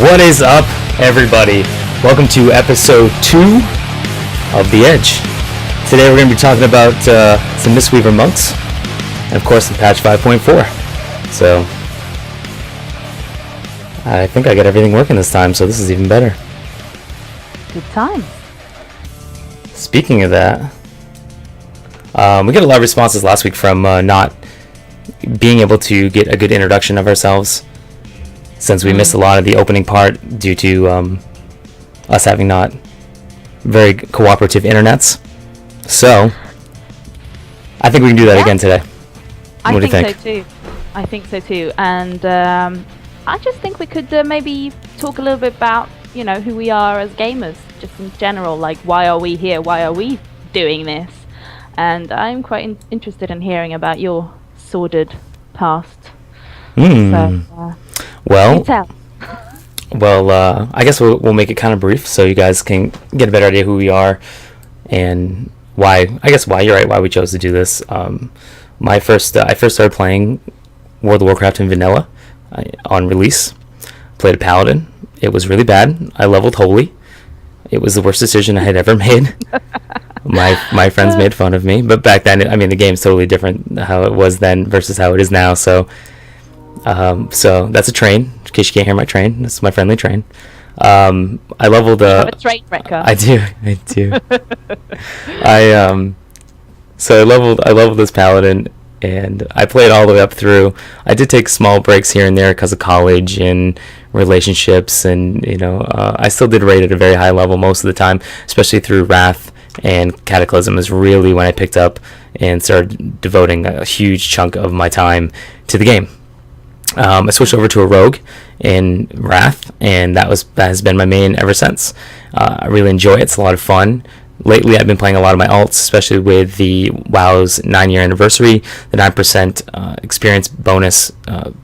What is up, everybody? Welcome to episode 2 of The Edge. Today we're going to be talking about some Mistweaver monks, and of course the patch 5.4. So, I think I got everything working this time, so this is even better. Good time. Speaking of that, we got a lot of responses last week from not being able to get a good introduction of ourselves, since we missed a lot of the opening part due to us having not very cooperative internets. So, I think we can do that again today. What do you think? I think so too. And I just think we could maybe talk a little bit about, who we are as gamers, just in general. Like, why are we here? Why are we doing this? And I'm quite interested in hearing about your sordid past. So, well, I guess we'll make it kind of brief so you guys can get a better idea who we are and why. I guess why you're right. Why we chose to do this. I first started playing World of Warcraft in vanilla on release. Played a paladin. It was really bad. I leveled holy. It was the worst decision I had ever made. My friends made fun of me, but back then, the game's totally different how it was then versus how it is now. So that's a train. In case you can't hear my train, that's my friendly train. I leveled. You have a train wrecker. I do. So I leveled this paladin, and I played all the way up through. I did take small breaks here and there because of college and relationships, and I still did rate at a very high level most of the time, especially through Wrath and Cataclysm is really when I picked up and started devoting a huge chunk of my time to the game. I switched over to a rogue in Wrath, and that has been my main ever since. I really enjoy it. It's a lot of fun. Lately, I've been playing a lot of my alts, especially with the WoW's 9-year anniversary. The 9% experience bonus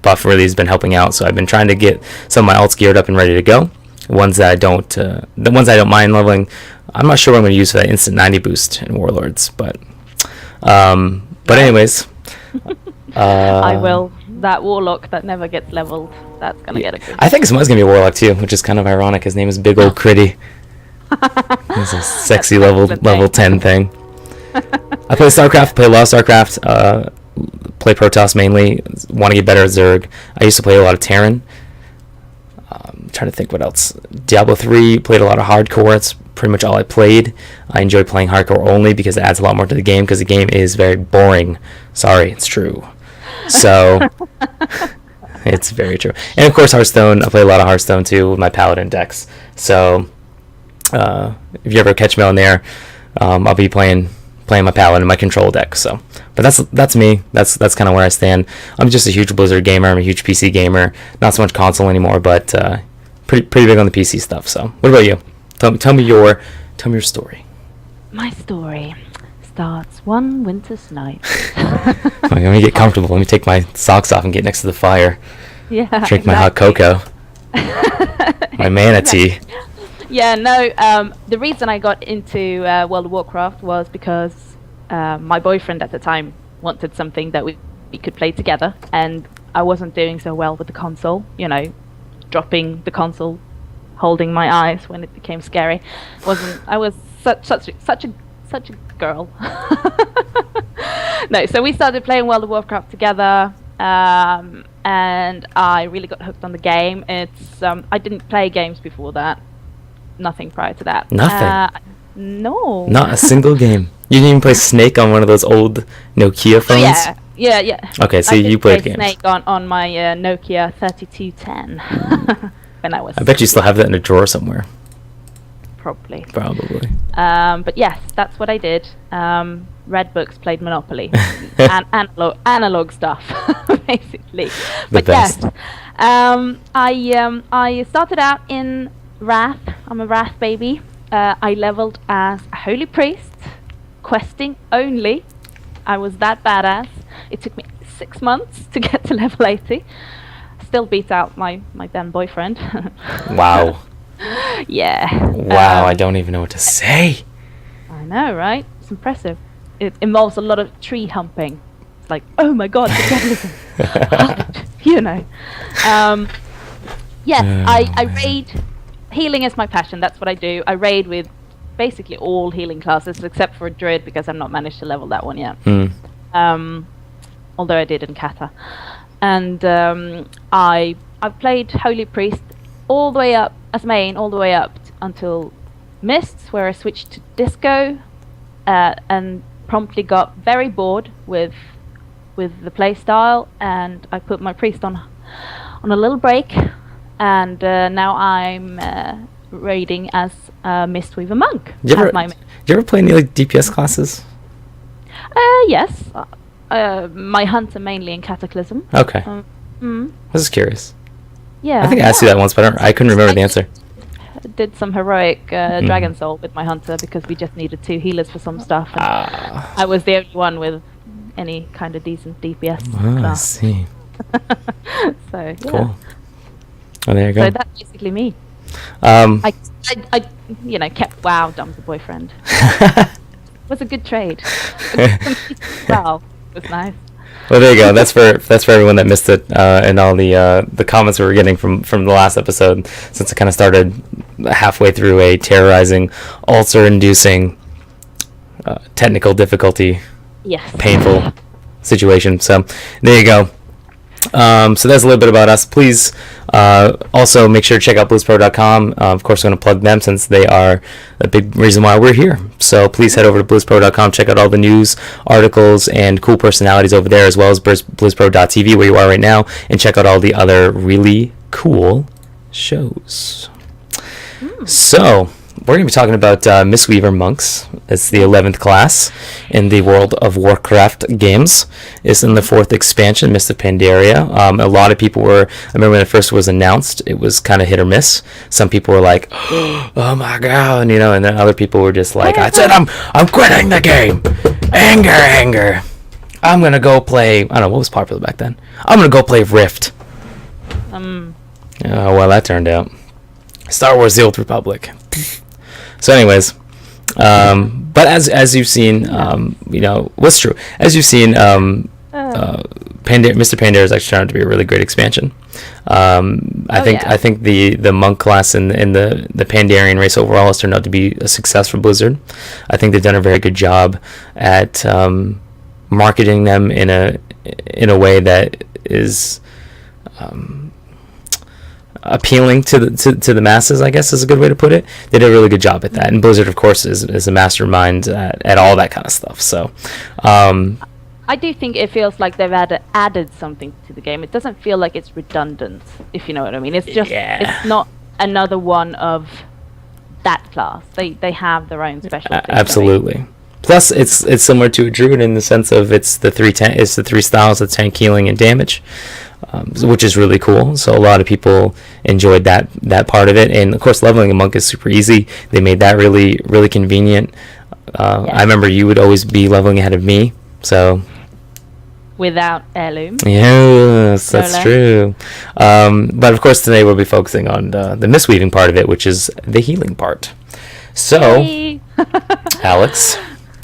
buff really has been helping out, so I've been trying to get some of my alts geared up and ready to go. The ones I don't mind leveling, I'm not sure what I'm going to use for that instant 90 boost in Warlords, but anyways. I will. That Warlock that never gets leveled, that's going to get a boost. I think someone's going to be a Warlock too, which is kind of ironic. His name is Big Ol' Critty. It's a sexy level 10 thing. I play StarCraft, play a lot of StarCraft, play Protoss mainly, want to get better at Zerg. I used to play a lot of Terran. I'm trying to think what else. Diablo 3, played a lot of hardcore. It's pretty much all I played. I enjoy playing hardcore only because it adds a lot more to the game, because the game is very boring. Sorry, it's true. So, it's very true. And of course Hearthstone, I play a lot of Hearthstone too with my Paladin decks. So, if you ever catch me on there, I'll be playing my Paladin, my control deck. So, but that's me. That's kind of where I stand. I'm just a huge Blizzard gamer. I'm a huge PC gamer. Not so much console anymore, but pretty big on the PC stuff. So, what about you? Tell me your story. My story starts one winter's night. Let me get comfortable. Let me take my socks off and get next to the fire. Yeah. Drink my hot cocoa. My mana tea. Yeah, no, the reason I got into World of Warcraft was because my boyfriend at the time wanted something that we could play together, and I wasn't doing so well with the console, dropping the console, holding my eyes when it became scary. I was such a girl. No, so we started playing World of Warcraft together, and I really got hooked on the game. It's I didn't play games before that. Nothing prior to that. Nothing? No. Not a single game? You didn't even play Snake on one of those old Nokia phones? Yeah. Okay, so you played games. I did play Snake on my Nokia 3210 when I was... I bet you still have that in a drawer somewhere. Probably. But yes, that's what I did. Read books, played Monopoly. And analog stuff, basically. The best. Yes, I started out in Wrath. I'm a Wrath baby. I leveled as a holy priest, questing only. I was that badass. It took me 6 months to get to level 80. Still beat out my then boyfriend. Wow. Yeah. Wow, I don't even know what to say. I know, right? It's impressive. It involves a lot of tree humping. Like, oh my god, the devil is Yes, I man. raid. Healing is my passion. That's what I do. I raid with basically all healing classes except for a druid because I've not managed to level that one yet. Although I did in Kata. And I've played Holy Priest all the way up as main, all the way up until Mists, where I switched to Disco, and promptly got very bored with the playstyle, and I put my priest on a little break, and now I'm raiding as Mistweaver monk. You ever play any like DPS classes? Yes. My hunts are mainly in Cataclysm. Okay. I was just curious. Yeah. I think I asked you that once, but I couldn't remember the answer. Did some heroic Dragon Soul with my hunter because we just needed 2 healers for some stuff. And I was the only one with any kind of decent DPS class. I see. So yeah. Cool. Oh, there you go. So that's basically me. I kept WoW dumb the boyfriend. It was a good trade. Wow, it was nice. Well, there you go. That's for everyone that missed it, and all the comments we were getting from the last episode. Since it kind of started halfway through a terrorizing, ulcer-inducing, technical difficulty, painful situation. So there you go. So that's a little bit about us. Please also make sure to check out bluespro.com. Of course, I'm going to plug them since they are a big reason why we're here. So please head over to bluespro.com, check out all the news, articles, and cool personalities over there, as well as bluespro.tv, where you are right now, and check out all the other really cool shows. So we're going to be talking about Mistweaver monks. It's the 11th class in the World of Warcraft games. It's in the 4th expansion, Mist of Pandaria. A lot of people I remember when it first was announced, it was kind of hit or miss. Some people were like, oh my god, and then other people were just like, I said I'm quitting the game. Anger. I'm going to go play, I don't know, what was popular back then? I'm going to go play Rift. Oh, well, that turned out. Star Wars: The Old Republic. So anyways, but as you've seen, what's true? As you've seen, Mr. Pandaria is actually turned out to be a really great expansion. I think the monk class in the Pandarian race overall has turned out to be a success for Blizzard. I think they've done a very good job at marketing them in a way that is appealing to the masses, I guess is a good way to put it. They did a really good job at that, and Blizzard, of course, is a mastermind at all that kind of stuff. So I do think it feels like they've added something to the game. It doesn't feel like it's redundant, if you know what I mean. It's just it's not another one of that class. They have their own specialty. Absolutely. Plus, it's similar to a druid in the sense of it's the three styles of tank, healing, and damage. Which is really cool. So a lot of people enjoyed that part of it, and of course leveling a monk is super easy. They made that really, really convenient. I remember you would always be leveling ahead of me, so without heirloom. Yes, that's true. But of course today we'll be focusing on the Mistweaving part of it, which is the healing part. So Alex,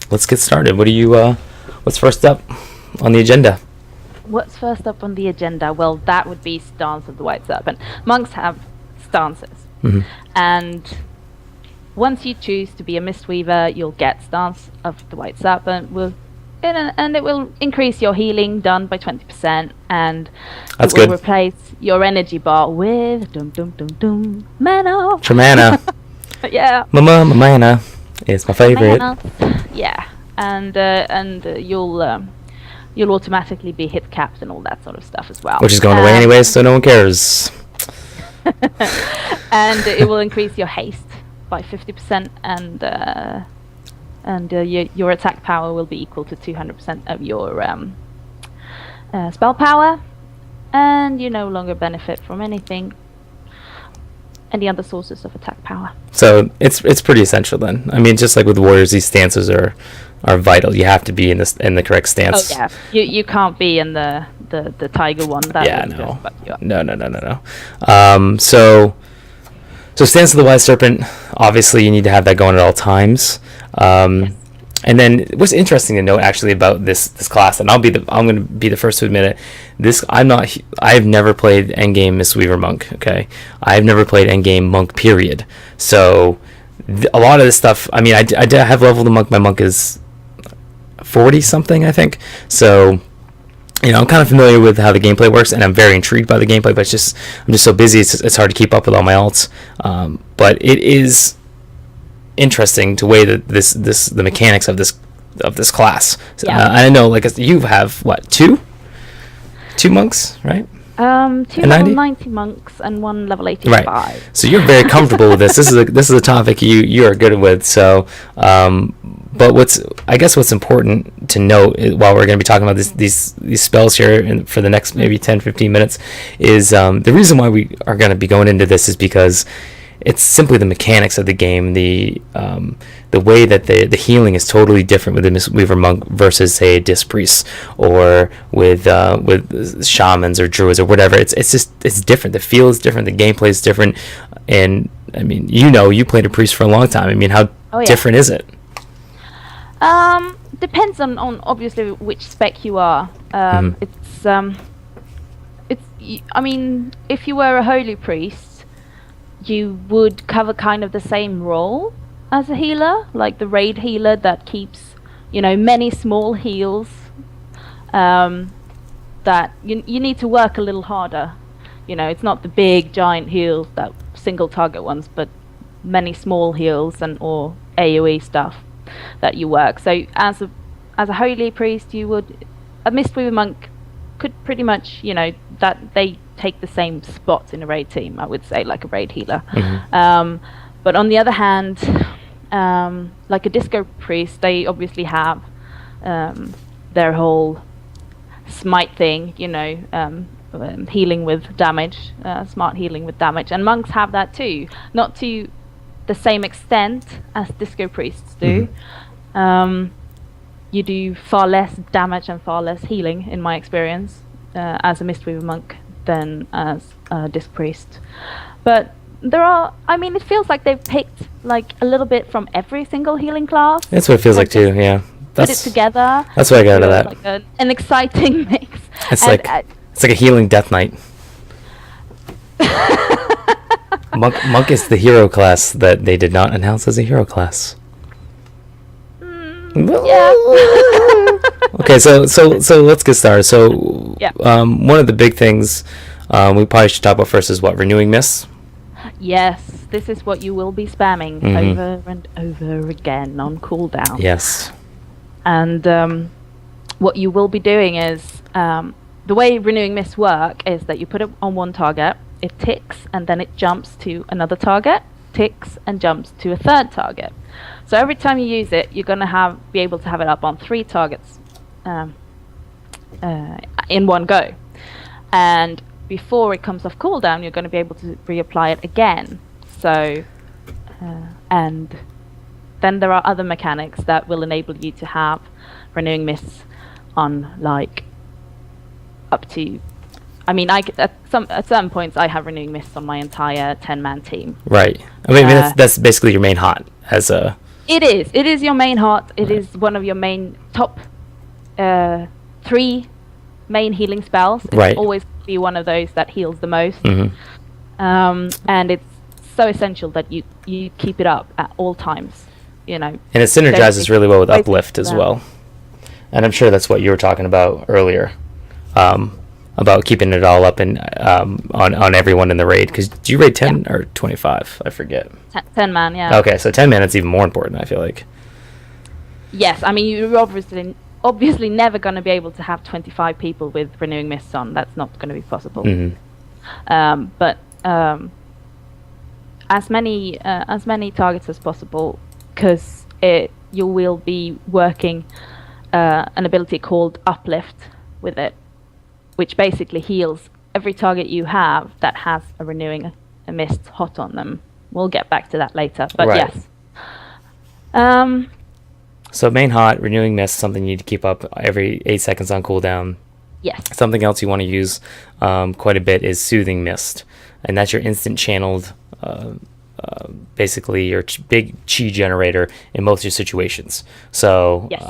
let's get started. What's first up on the agenda? What's first up on the agenda? Well, that would be Stance of the White Serpent. Monks have stances. And once you choose to be a Mistweaver, you'll get Stance of the White Serpent, and it will increase your healing done by 20%, and it will replace your energy bar with mana. Tremana. Yeah. Mana is my favorite. Mana. Yeah, and you'll automatically be hit capped and all that sort of stuff as well. Which is going away anyways, so no one cares. And it will increase your haste by 50%, and your attack power will be equal to 200% of your spell power, and you no longer benefit from any other sources of attack power. So it's pretty essential then. I mean, just like with warriors, these stances are vital. You have to be in the correct stance. Oh yeah, you can't be in the tiger one. That No. So stance of the White Serpent. Obviously, you need to have that going at all times. And then what's interesting to note actually about this class, and I'm going to be the first to admit it. I've never played endgame Mistweaver monk. Okay, I've never played endgame monk. Period. So a lot of this stuff. I mean, I have leveled the monk. My monk is 40 something, I think. So I'm kind of familiar with how the gameplay works, and I'm very intrigued by the gameplay. But I'm just so busy. It's hard to keep up with all my alts. But it is interesting to weigh the mechanics of this class. I know, like, you have what, two monks, right? Two level 90 monks and one level 85. Right. So you're very comfortable with this. This is a topic you are good with. So, but what's important to note while we're going to be talking about these spells here for the next maybe 10-15 minutes is the reason why we are going to be going into this is because it's simply the mechanics of the game, the way that the healing is totally different with the Mistweaver monk versus, say, a disc priest, or with shamans or druids or whatever. It's different. The feel is different. The gameplay is different. And I mean, you played a priest for a long time. I mean, how different is it? Depends on obviously which spec you are. I mean, if you were a holy priest, you would cover kind of the same role as a healer, like the raid healer that keeps, many small heals. That you need to work a little harder. It's not the big giant heals, that single target ones, but many small heals or AoE stuff that you work. So as a holy priest, a Mistweaver monk could pretty much, that they take the same spots in a raid team, I would say, like a raid healer. Mm-hmm. But on the other hand, like a disco priest, they obviously have their whole smite thing, healing with damage, smart healing with damage, and monks have that too, not to the same extent as disco priests do. Mm-hmm. You do far less damage and far less healing, in my experience, as a Mistweaver monk than as a disc priest. But it feels like they've picked like a little bit from every single healing class. That's what it feels like too, yeah. Put it together. That's what I got out of that. Like an exciting mix. It's like a healing death knight. Monk is the hero class that they did not announce as a hero class. Yeah. Okay, so let's get started. So, one of the big things we probably should talk about first is what, renewing mists. Yes, this is what you will be spamming over and over again on cooldown. Yes. And what you will be doing is the way renewing mists work is that you put it on one target, it ticks, and then it jumps to another target, ticks, and jumps to a third target. So every time you use it, you're going to be able to have it up on 3 targets in one go. And before it comes off cooldown, you're going to be able to reapply it again. So, and then there are other mechanics that will enable you to have renewing mists on, like, up to... I mean, at certain points, I have renewing mists on my entire 10-man team. Right. I mean, that's basically your main hot as a... It is your main hot. It is one of your main top 3 main healing spells. It's always be one of those that heals the most. Mm-hmm. And it's so essential that you keep it up at all times. And it synergizes really well with uplift as well. And I'm sure that's what you were talking about earlier. About keeping it all up and on everyone in the raid. Because do you raid 10 or 25? I forget. 10 man, yeah. Okay, so 10 man, it's even more important, I feel like. Yes, I mean, you're obviously never going to be able to have 25 people with renewing mists on. That's not going to be possible. Mm-hmm. But as many targets as possible, because you will be working an ability called uplift with it, which basically heals every target you have that has a renewing a mist hot on them. We'll get back to that later, but yes. So main hot, renewing mist, something you need to keep up every 8 seconds on cooldown. Yes. Something else you want to use quite a bit is soothing mist, and that's your instant channeled basically your big chi generator in most of your situations. So Yes.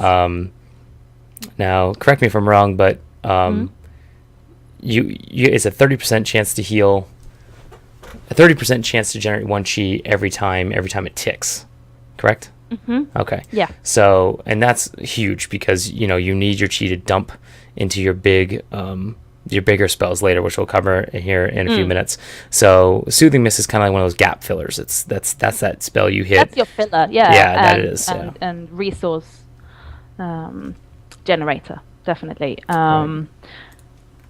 now, correct me if I'm wrong, but you it's a 30% chance to heal, a 30% chance to generate one chi every time it ticks. Correct? Mm-hmm. Okay. Yeah. So, and that's huge because you need your chi to dump into your bigger spells later, which we'll cover here in a few minutes. So, Soothing Mist is kind of like one of those gap fillers. That's that spell you hit. That's your filler, yeah. Yeah, that is. And resource generator, definitely. Right.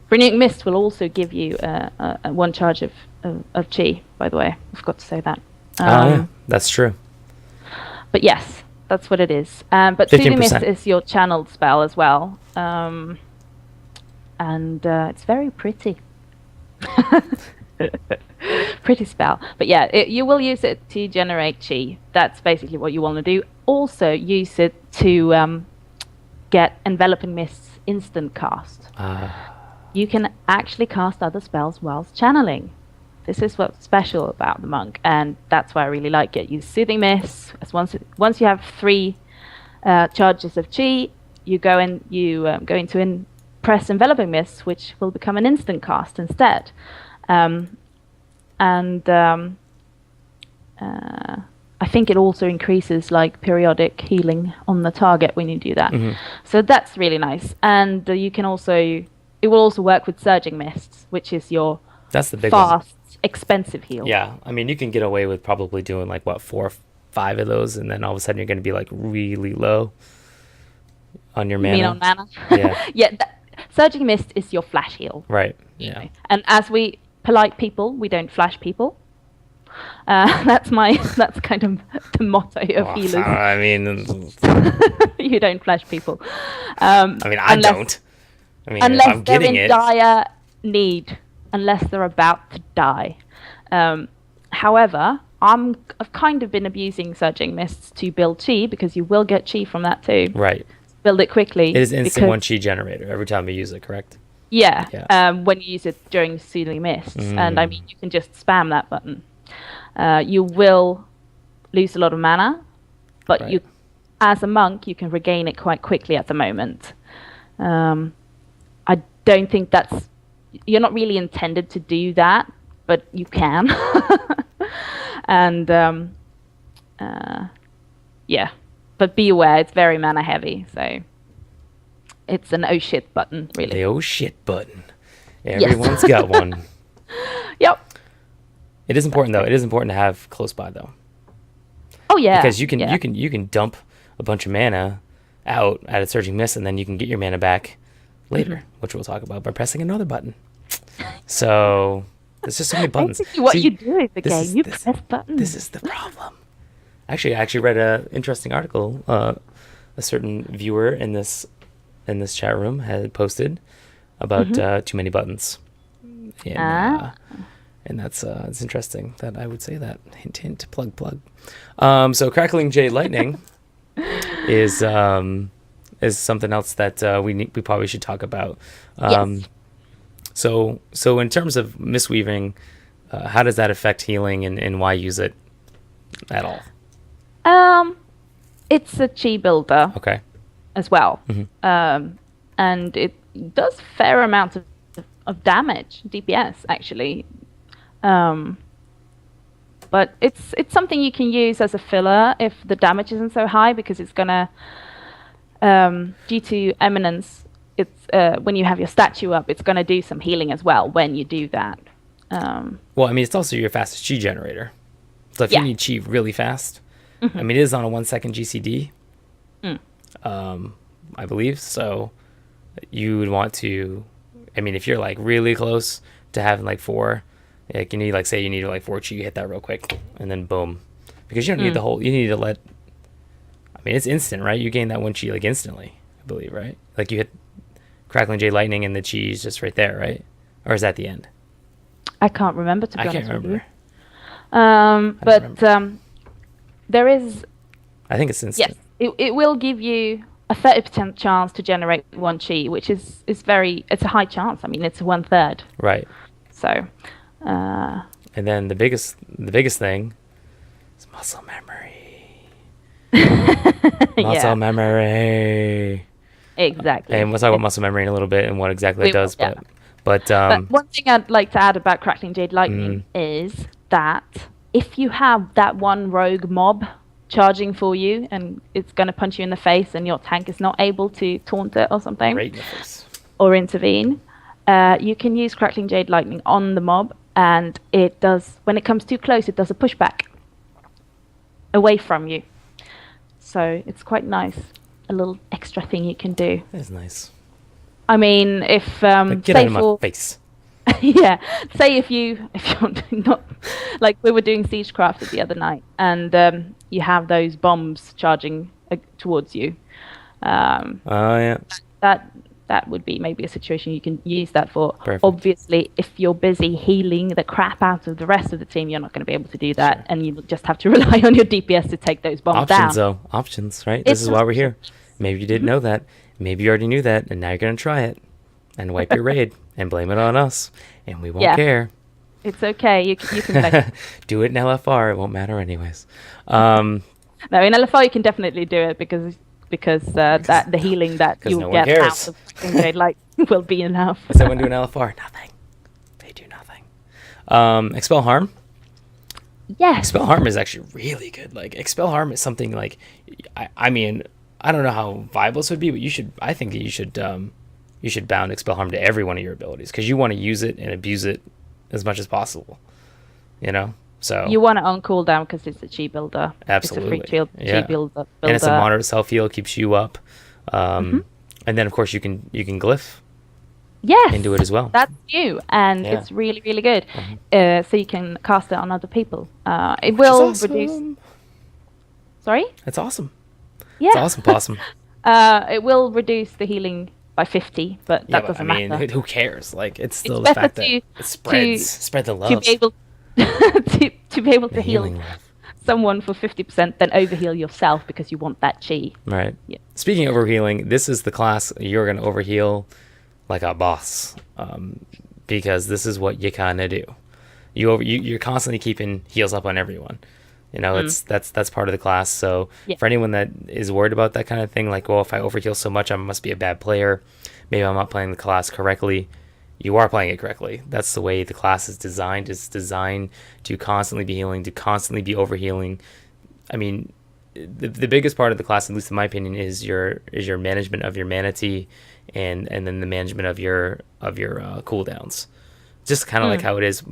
Renewing Mist will also give you one charge of chi, by the way. I forgot to say that. Yeah, that's true. But yes, that's what it is. But Soothing Mist 15%. is your channeled spell as well. And it's very pretty. Pretty spell. But yeah, you will use it to generate chi. That's basically what you want to do. Also use it to get Enveloping Mist's instant cast. You can actually cast other spells whilst channeling. This is what's special about the monk, and that's why I really like it. Use Soothing Mist. Once you have 3 charges of chi, you go into press Enveloping Mist, which will become an instant cast instead. I think it also increases like periodic healing on the target when you do that. Mm-hmm. So that's really nice. And it will also work with Surging Mists, which is your That's the big one. fast, expensive heal. Yeah, I mean, you can get away with probably doing like 4 or 5 of those, and then all of a sudden you're going to be like really low on your mana. You mean on mana? Yeah. Yeah. Surging Mist is your flash heal. Right. Yeah. And as we polite people, we don't flash people. That's kind of the motto of healers. I mean, You don't flash people. I don't. I mean, if Unless I'm they're getting in it. dire need, unless they're about to die. However, I've kind of been abusing Surging Mists to build chi, because you will get chi from that too. Right. Build it quickly. It is instant because- one chi generator every time you use it, correct? Yeah, Yeah. when you use it during Soothing Mists. And I mean, you can just spam that button. You will lose a lot of mana, but Right. as a monk, you can regain it quite quickly at the moment. I don't think you're not really intended to do that, but you can. And yeah, but be aware, it's very mana heavy, so it's an oh shit button, really. The oh shit button. Everyone's got one. Yep. It is important though. It is important to have close by though, Oh yeah. because you can yeah. you can dump a bunch of mana out at a Surging Mist, and then you can get your mana back later, which we'll talk about by pressing another button. So there's just so many buttons. Basically what See, you do in the this game, is- you this- press buttons. This is the problem. Actually, I read an interesting article. A certain viewer in this chat room had posted about too many buttons. And, and that's it's interesting that I would say that. Hint, hint, plug, plug. So Crackling Jade Lightning is something else that we probably should talk about. Yes. So in terms of Mistweaving, how does that affect healing, and why use it at all? It's a chi builder Okay. as well. Mm-hmm. And it does fair amount of damage, DPS actually. But it's something you can use as a filler if the damage isn't so high, because it's gonna due to eminence, it's when you have your statue up, it's gonna do some healing as well when you do that. Well, I mean, it's also your fastest chi generator. So if Yeah. you need chi really fast, I mean, it is on a 1 second GCD, I believe. So you would want to, I mean, if you're like really close to having like 4, like you need, like, say you need like 4 chi, you hit that real quick, and then boom, because you don't need the whole. You need to let. I mean, it's instant, right? You gain that 1 chi like instantly, I believe, right? Like you hit Crackling Jade Lightning, and the chi is just right there, right? Or is that the end? I can't remember, to be I honest can't with you. remember. There is, I think it's instant. yes, it will give you a 30% chance to generate 1 chi, which is it's a high chance. I mean, it's 1/3. Right. So, And then the biggest thing It's muscle memory. Yeah, Muscle memory. exactly. And we'll talk about muscle memory in a little bit and what exactly it does. Yeah. But But one thing I'd like to add about Crackling Jade Lightning is that if you have that one rogue mob charging for you and it's going to punch you in the face and your tank is not able to taunt it or something right in the face. or intervene, you can use Crackling Jade Lightning on the mob, and it does, when it comes too close, it does a pushback away from you. So it's quite nice, a little extra thing you can do. That is nice. I mean, if Get say out of my for face. yeah, say if you're not, like we were doing Siegecraft the other night, and you have those bombs charging towards you. Oh yeah. That would be maybe a situation you can use that for. Perfect. Obviously, if you're busy healing the crap out of the rest of the team, you're not going to be able to do that, Sure. and you just have to rely on your DPS to take those bombs Options down. though. Options, right? This It's is why we're here. Maybe you didn't know that. Maybe you already knew that, and now you're gonna try it and wipe your raid and blame it on us, and we won't Yeah. care. It's okay. You can like, Do it in LFR. It won't matter anyways. no, in LFR you can definitely do it because that the healing that 'cause you'll no one get cares. out of Crackling Jade Light will be enough. What's that one do in LFR? Nothing. They do nothing. Expel Harm. Yes. Expel Harm is actually really good. Like Expel Harm is something like, I mean, I don't know how viable this would be, but I think that you should bound Expel Harm to every one of your abilities because you want to use it and abuse it as much as possible. You know, so You want it on cooldown because it's a chi builder. Absolutely. It's a free Yeah. chi builder. and it's a moderate self heal, keeps you up, and then of course you can glyph Yes. into it as well. That's new, and Yeah. it's really, really good. So you can cast it on other people. It will Which is reduce. awesome. Sorry. That's awesome. Yeah. It's awesome, possum. It will reduce the healing by 50, but Yeah, that but, doesn't I mean, matter. who cares? Like, it's still It's the better fact that to- it spread the love. To be able to be able to the heal healing love. someone for 50%, then overheal yourself because you want that chi. Right. Yeah. Speaking of overhealing, this is the class you're going to overheal like a boss, because this is what you kind of do. You're constantly keeping heals up on everyone. You know, that's part of the class. So Yeah. for anyone that is worried about that kind of thing, like, well, if I overheal so much, I must be a bad player. Maybe I'm not playing the class correctly. You are playing it correctly. That's the way the class is designed. It's designed to constantly be healing, to constantly be overhealing. I mean, the biggest part of the class, at least in my opinion, is your management of your mana tea, and then the management of your cooldowns. Just kind of like how it is.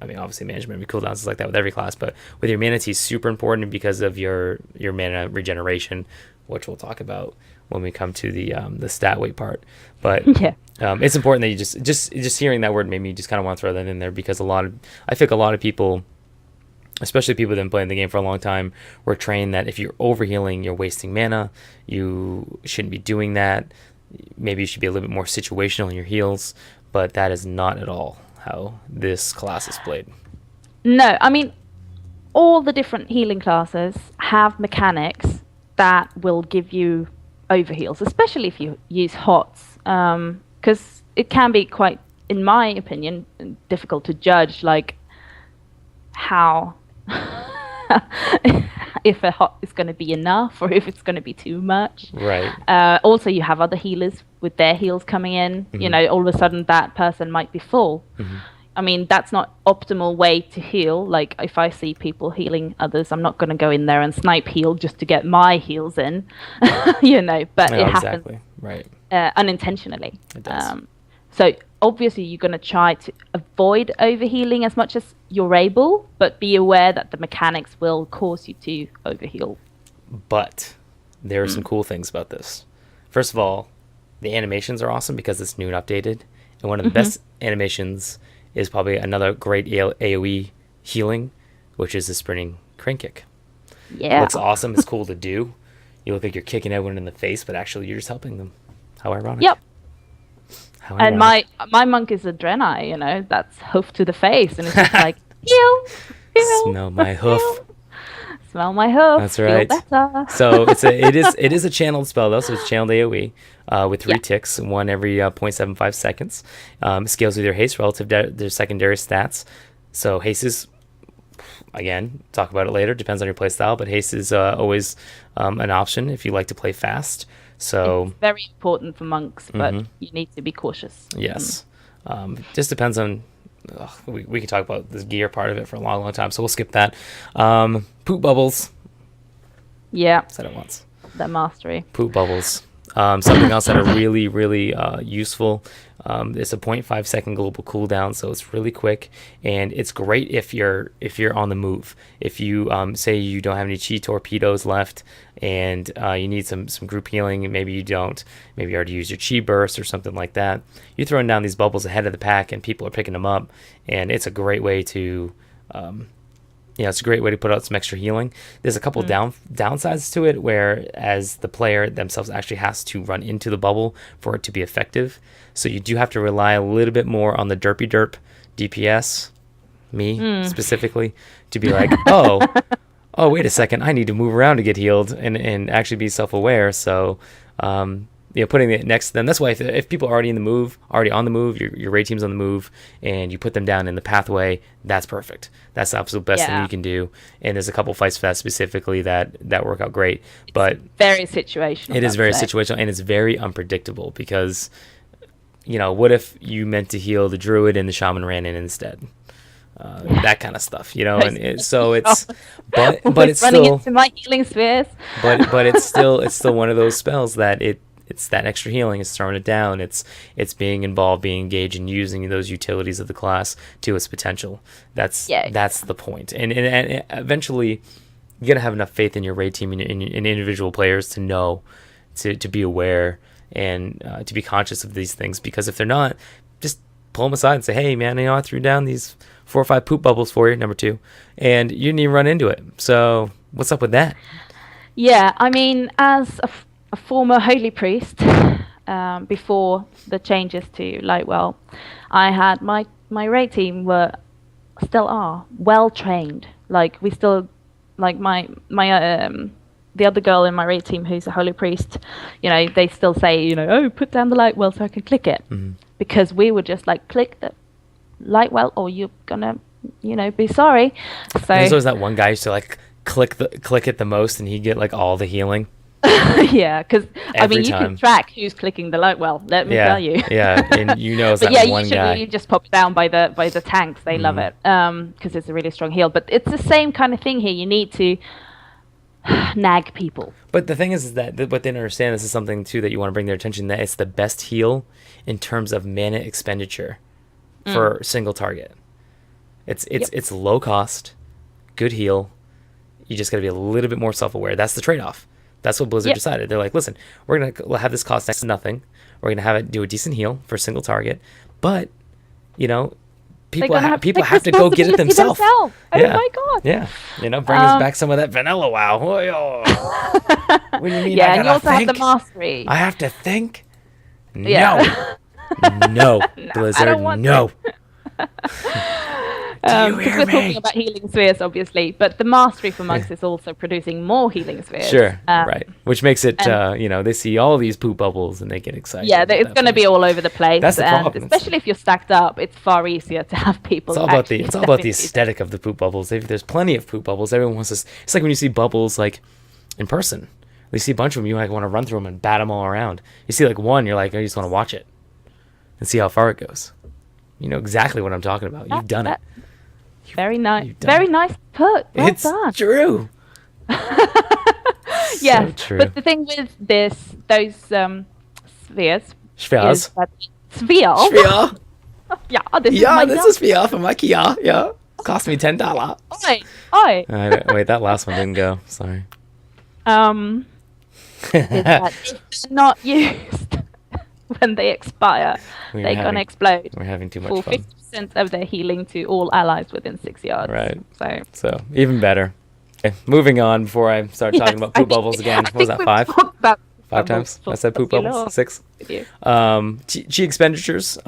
I mean, obviously management of your cooldowns is like that with every class, but with your mana tea, super important because of your mana regeneration, which we'll talk about when we come to the stat weight part. But Yeah. it's important that you just hearing that word made me just kind of want to throw that in there, because I think a lot of people, especially people that have been playing the game for a long time, were trained that if you're overhealing, you're wasting mana. You shouldn't be doing that. Maybe you should be a little bit more situational in your heals, but that is not at all how this class is played. No, I mean, all the different healing classes have mechanics that will give you overheals, especially if you use HOTS, because it can be quite, in my opinion, difficult to judge, like, how if a hot is going to be enough or if it's going to be too much. Right. Also, you have other healers with their heals coming in. You know, all of a sudden that person might be full. I mean, that's not optimal way to heal. Like, if I see people healing others, I'm not going to go in there and snipe heal just to get my heals in, you know, but No, it happens exactly. Right. unintentionally. It does. So obviously you're going to try to avoid overhealing as much as you're able, but be aware that the mechanics will cause you to overheal. But there are some cool things about this. First of all, the animations are awesome because it's new and updated. And one of the best animations is probably another great AoE healing, which is the sprinting crane kick. Yeah. Looks awesome. It's cool to do. You look like you're kicking everyone in the face, but actually you're just helping them. How ironic. Yep. How And ironic. my monk is a Draenei, you know, that's hoof to the face, and it's just like, heal, heal, Smell my hoof. heal. Smell my hoof. That's feel right. better. So it is a channeled spell though, so it's channeled AoE with 3 Yeah. ticks, one every 0.75 seconds. Scales with your haste relative to their secondary stats. So haste is again, talk about it later. Depends on your play style, but haste is always an option if you like to play fast. So it's very important for monks, but Mhm. you need to be cautious. yes, just depends on. We could talk about the gear part of it for a long, long time, so we'll skip that. Poop bubbles. Yeah, Said it once. the mastery. Poop bubbles. Something else that are really, really useful. It's a 0.5 second global cooldown, so it's really quick, and it's great if you're on the move. If you say you don't have any chi torpedoes left, and you need some group healing, and maybe you don't, maybe you already used your chi burst or something like that. You're throwing down these bubbles ahead of the pack, and people are picking them up, and it's a great way to. It's a great way to put out some extra healing. There's a couple downsides to it, where as the player themselves actually has to run into the bubble for it to be effective. So you do have to rely a little bit more on the derp DPS, me specifically, to be like, oh, wait a second, I need to move around to get healed and actually be self-aware. So, putting it next to them. That's why if people are already on the move, your raid team's on the move, and you put them down in the pathway, that's perfect. That's the absolute best thing you can do. And there's a couple fights fast specifically that work out great. But very situational. It is very situational, and it's very unpredictable because, what if you meant to heal the druid and the shaman ran in instead? That kind of stuff, so it's, but it's running still into my healing spheres. but it's still one of those spells that it's that extra healing. It's throwing it down. It's being involved, being engaged, and using those utilities of the class to its potential. That's the point. And eventually, you gotta have enough faith in your raid team and in individual players to know, to be aware and to be conscious of these things. Because if they're not, just pull them aside and say, "Hey, man, I threw down these 4 or 5 poop bubbles for you, number 2, and you didn't even run into it. So what's up with that?" Yeah, I mean, as a former holy priest, before the changes to Lightwell, I had my raid team still are well trained. Like we still, like my the other girl in my raid team who's a holy priest, they still say, oh, put down the Lightwell so I can click it, because we would just like click the Lightwell or you're gonna, be sorry. So there's always that one guy who used to like click it the most, and he'd get like all the healing. Yeah, because I mean, you time. can track who's clicking the Lightwell. Let me tell you. Yeah, and it's but that one guy. You just pop it down by the tanks. They love it because it's a really strong heal. But it's the same kind of thing here. You need to nag people. But the thing is that what they don't understand, this is something too that you want to bring their attention, that it's the best heal in terms of mana expenditure for single target. It's low cost, good heal. You just got to be a little bit more self-aware. That's the trade-off. That's what Blizzard decided. They're like, listen, we'll have this cost next to nothing. We're going to have it do a decent heal for a single target. But, people have to go get it themselves. Oh my God. Yeah. Bring us back some of that vanilla WoW. What do you mean? Yeah, and you also have the mastery. I have to think? Yeah. No. Blizzard, I don't want no. Because we're talking about healing spheres, obviously, but the mastery for monks is also producing more healing spheres. Sure, right. Which makes it, they see all these poop bubbles and they get excited. Yeah, it's going to be all over the place. That's the problem. Especially if you're stacked up, it's far easier to have people. It's all about the aesthetic of the poop bubbles. There's plenty of poop bubbles. Everyone wants to. It's like when you see bubbles like in person. You see a bunch of them, you like want to run through them and bat them all around. You see like one, you're like, I just want to watch it and see how far it goes. You know exactly what I'm talking about. You've done it. Very nice. Very nice put. Well done. It's true. Yeah. So true. But the thing with those spheres. Sphere. Sphere. Yeah, this is sphere from IKEA. Yeah. Cost me $10. Oi. Wait, that last one didn't go. Sorry. Is that if they're not used when they expire, they're going to explode. We're having too much for fun. 50% of their healing to all allies within 6 yards. Right. So even better. Okay, moving on before I start talking about poop bubbles again. What was that, 5? 5 times? I said poop bubbles? 6? Chi expenditures.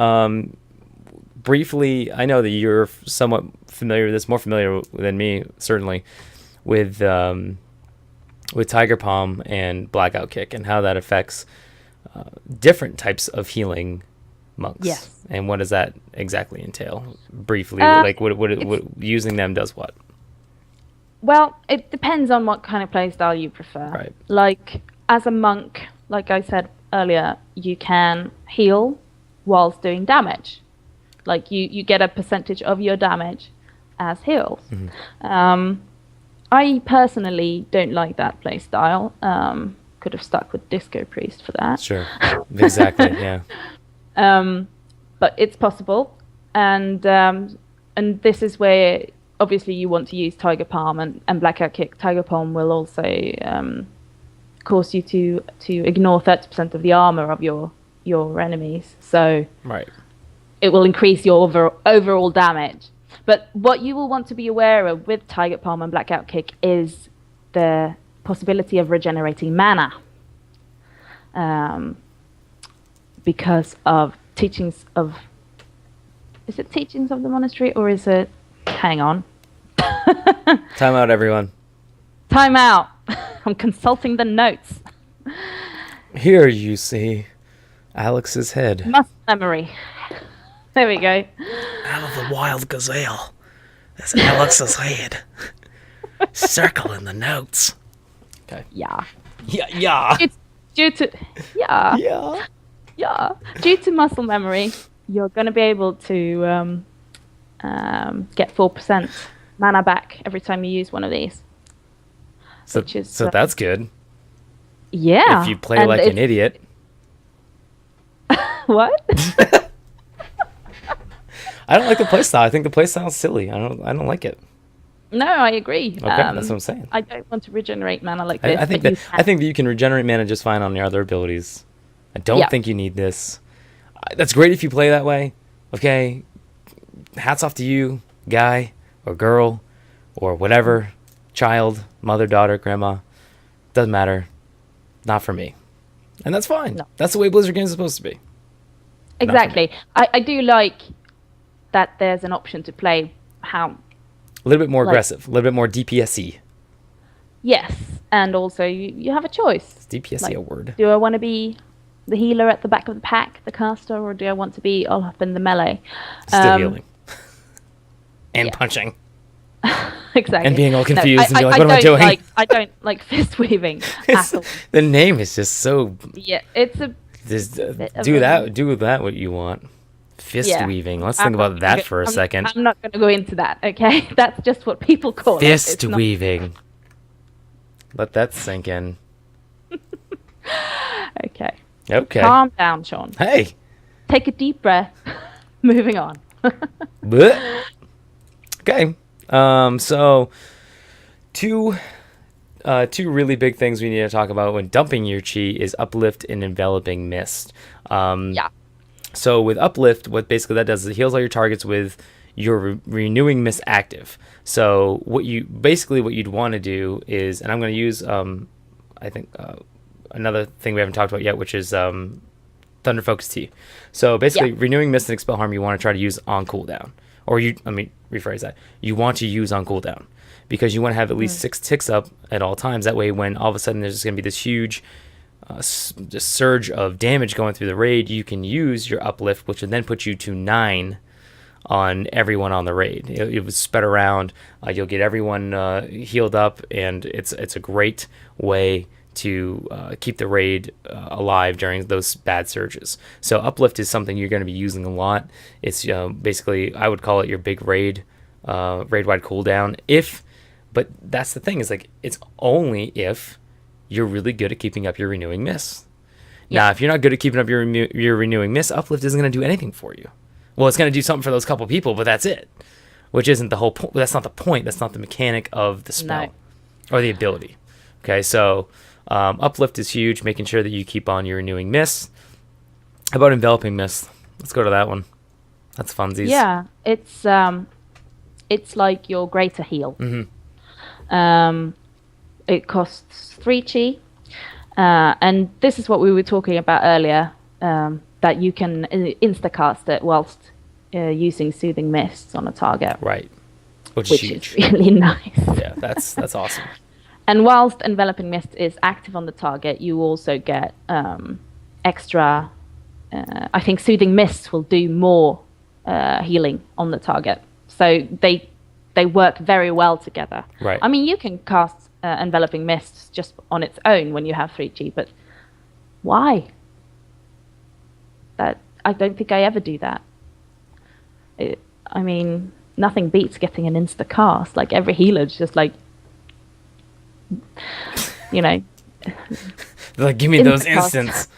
Briefly, I know that you're somewhat familiar with this, more familiar than me, certainly, with Tiger Palm and Blackout Kick and how that affects different types of healing monks. Yes. And what does that exactly entail? Briefly, like what using them does what? Well, it depends on what kind of playstyle you prefer. Right. Like, as a monk, like I said earlier, you can heal whilst doing damage. Like, you get a percentage of your damage as heals. I personally don't like that playstyle. Could have stuck with Disco Priest for that. Sure. Exactly. Yeah. But it's possible, and this is where obviously you want to use Tiger Palm and Blackout Kick. Tiger Palm will also cause you to ignore 30% of the armor of your enemies, so Right. it will increase your overall damage. But what you will want to be aware of with Tiger Palm and Blackout Kick is the possibility of regenerating mana, because of teachings of... Is it teachings of the monastery, or is it... Hang on. Time out, everyone. Time out. I'm consulting the notes. Here you see Alex's head. Muscle memory. There we go. Out of the wild gazelle. That's Alex's head. Circle in the notes. Okay. Yeah. Yeah. It's due to... Yeah. Yeah. Yeah. Due to muscle memory, you're going to be able to get 4% mana back every time you use one of these. So, Which is, so that's good. Yeah. If you play and like an idiot. What? I don't like the playstyle. I think the playstyle is silly. I don't like it. No, I agree. Okay, that's what I'm saying. I don't want to regenerate mana like this. I think that you can regenerate mana just fine on your other abilities. I don't think you need this. That's great if you play that way. Okay, hats off to you, guy or girl or whatever, child, mother, daughter, grandma. Doesn't matter. Not for me. And that's fine. No. That's the way Blizzard games are supposed to be. Exactly. I do like that there's an option to play how... A little bit more aggressive, a little bit more DPS-y. Yes, and also you have a choice. Is DPS-y a word? Do I want to be the healer at the back of the pack, the caster, or do I want to be all up in the melee? Still healing. And punching. Exactly. And being all confused and being like, what am I doing? I don't like fist weaving at all. The name is just so... Yeah, it's a... Just, do that what you want. Fist weaving. Let's think about that for a second. I'm not going to go into that, okay? That's just what people call Fist weaving. Let that sink in. Okay. Okay. Calm down, Sean. Hey. Take a deep breath. Moving on. Blech. Okay. So two really big things we need to talk about when dumping your chi is uplift and enveloping mist. Yeah. So with uplift, what basically that does is it heals all your targets with your renewing mist active. So what you'd want to do is, and I'm going to use I think another thing we haven't talked about yet, which is Thunder Focus Tea. So basically, renewing mist and expel harm you want to try to use on cooldown, or let me rephrase that. You want to use on cooldown because you want to have at least 6 ticks up at all times. That way, when all of a sudden there's going to be this huge just surge of damage going through the raid, you can use your uplift, which would then put you to 9 on everyone on the raid. It would spread around. You'll get everyone healed up, and it's a great way to keep the raid alive during those bad surges. So uplift is something you're going to be using a lot. It's basically, I would call it your big raid wide cooldown. But that's the thing, is like it's only if you're really good at keeping up your renewing mist. Now, if you're not good at keeping up your renewing mist, uplift isn't going to do anything for you. Well, it's going to do something for those couple people, but that's it. Which isn't the whole point. That's not the point. That's not the mechanic of the spell or the ability. Okay, so uplift is huge, making sure that you keep on your renewing mist. How about enveloping mist? Let's go to that one. That's funsies. Yeah, it's like your greater heal. It costs 3 chi, and this is what we were talking about earlier, that you can instacast it whilst using soothing mists on a target. Right, which is huge. Is really nice. Yeah, that's awesome. And whilst enveloping mist is active on the target, you also get extra. I think soothing mists will do more healing on the target, so they they work very well together. Right. I mean, you can cast enveloping mists just on its own when you have 3G, but why? That I don't think I ever do that. I mean, nothing beats getting an insta cast. Like every healer's just like, you know, like give me those Insta-cast. instants.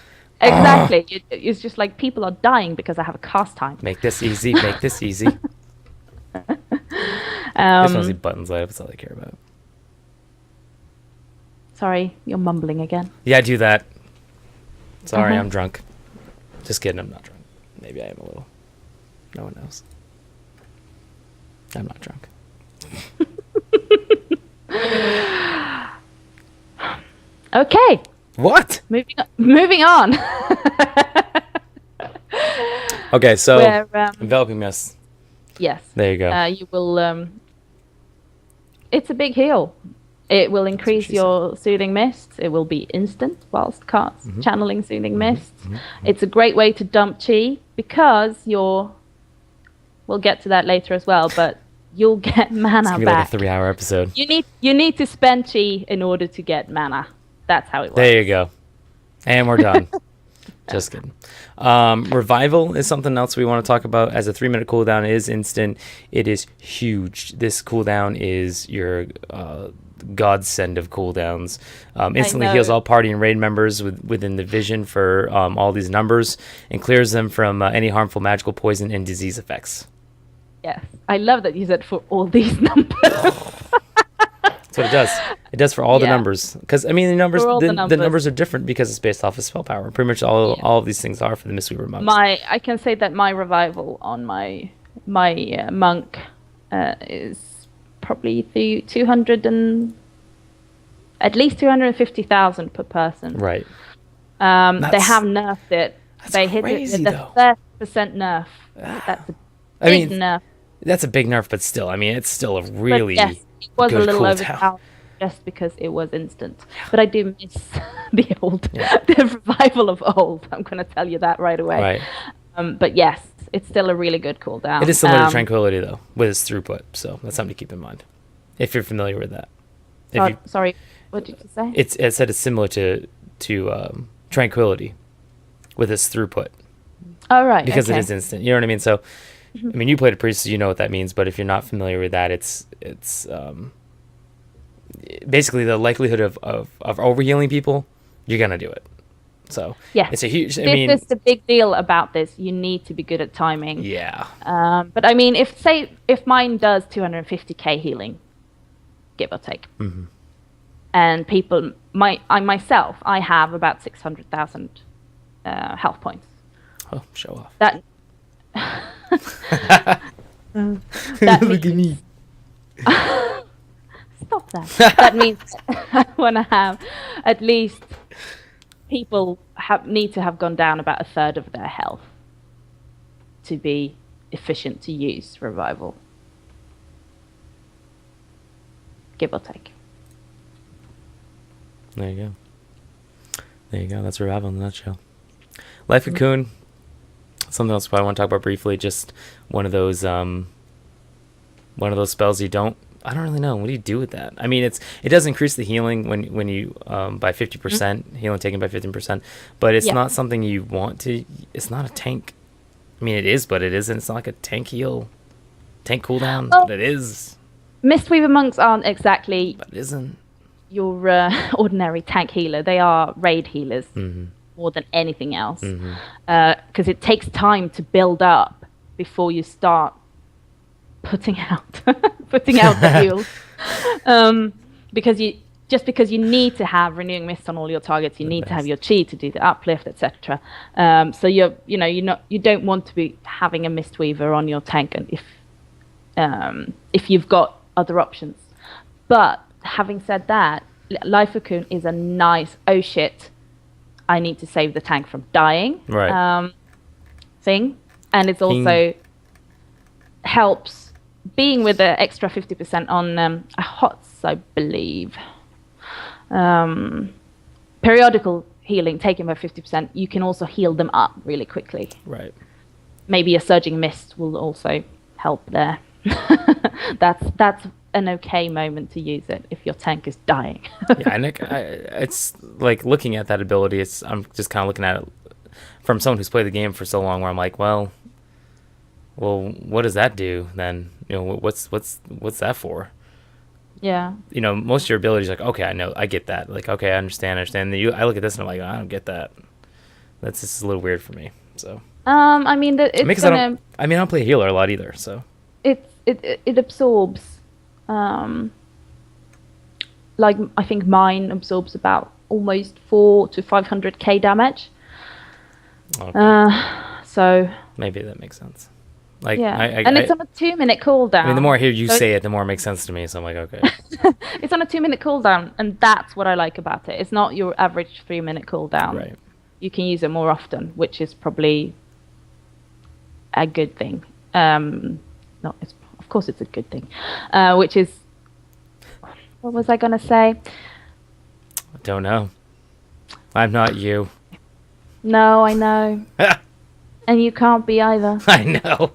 Exactly. It's just like people are dying because I have a cast time. Make this easy. Make this easy. Just want to see buttons light up. That's all I care about. Sorry, you're mumbling again. Yeah, I do that. Sorry, Uh-huh. I'm drunk. Just kidding, I'm not drunk. Maybe I am a little. No one knows. I'm not drunk. Okay, What? moving on. Okay, so Where, enveloping mist. yes. There you go. You will. It's a big heal. It will increase she your soothing mists. It will be instant whilst channeling soothing mists. It's a great way to dump chi because we'll get to that later as well, but you'll get mana It's gonna be back. like a 3-hour episode. You need to spend chi in order to get mana. That's how it works. There you go. And we're done. Just kidding. Revival is something else we want to talk about. As a 3-minute cooldown, it is instant. It is huge. This cooldown is your godsend of cooldowns. Instantly heals all party and raid members within the vision for all these numbers and clears them from any harmful magical poison and disease effects. Yes. I love that you said for all these numbers. That's what it does. It does for all the Yeah. numbers. Because, I mean, the numbers, For all the the numbers are different because it's based off of spell power. Pretty much all of these things are for the Mistweaver monks. I can say that my revival on my monk is probably the 200 and at least 250,000 per person. Right. They have nerfed it. They hit crazy, it with though. a 30% nerf. That's a I big mean, nerf. that's a big nerf, but still, I mean, it's still a But really yes, it was a good little cooldown. overpowered just because it was instant. But I do miss the revival of old. I'm going to tell you that right away. Right. But yes, it's still a really good cooldown. It is similar to Tranquility, though, with its throughput. So that's something to keep in mind, if you're familiar with that. Sorry, what did you say? It said it's similar to Tranquility with its throughput. Oh, right. Because okay. it is instant. You know what I mean? So, I mean, you played a priest, so you know what that means. But if you're not familiar with that, it's basically the likelihood of overhealing people. You're gonna do it. So Yeah, it's a huge. I this mean, is the big deal about this. You need to be good at timing. yeah, But I mean, if mine does 250k healing, give or take, and people, I have about 600,000 health points. oh, show off. That Look at me. Stop that. That means I want to have at least people need to have gone down about a third of their health to be efficient to use revival. Give or take. There you go. There you go. That's revival in a nutshell. Life of Coon. Something else I want to talk about briefly. Just one of those spells you don't. I don't really know. What do you do with that? I mean, it does increase the healing when you by 50%, healing taken by 15%, but it's not something you want to. It's not a tank. I mean, it is, but it isn't. It's not like a tank cooldown. Well, but it is. Mistweaver monks aren't exactly But it isn't. your ordinary tank healer. They are raid healers more than anything else, because it takes time to build up before you start putting out the heals. Because you need to have renewing mist on all your targets, you need to have your chi to do the uplift, etc. So you don't want to be having a Mistweaver on your tank, and if you've got other options. But having said that, Life of Coon is a nice oh shit, I need to save the tank from dying thing, and it's also helps being with the extra 50% on a HOTS, I believe. Periodical healing taken by 50%, you can also heal them up really quickly. Right. Maybe a surging mist will also help there. That's an okay moment to use it if your tank is dying. Yeah, and it's like looking at that ability. I'm just kind of looking at it from someone who's played the game for so long, where I'm like, well, what does that do then? What's that for? Yeah. Most of your abilities, like, okay, I know, I get that. Like, okay, I understand. I look at this and I'm like, I don't get that. That's just a little weird for me. So. I mean, Because I don't play healer a lot either. So. It absorbs, like I think mine absorbs about almost 400 to 500k damage. Okay. So. Maybe that makes sense. Like, yeah, and it's on a 2-minute cooldown. I mean, the more I hear you say it, the more it makes sense to me. So I'm like, okay. It's on a 2-minute cooldown, and that's what I like about it. It's not your average 3-minute cooldown. Right. You can use it more often, which is probably a good thing. Of course, it's a good thing. Which is, what was I gonna say? I don't know. I'm not you. No, I know. And you can't be either. I know.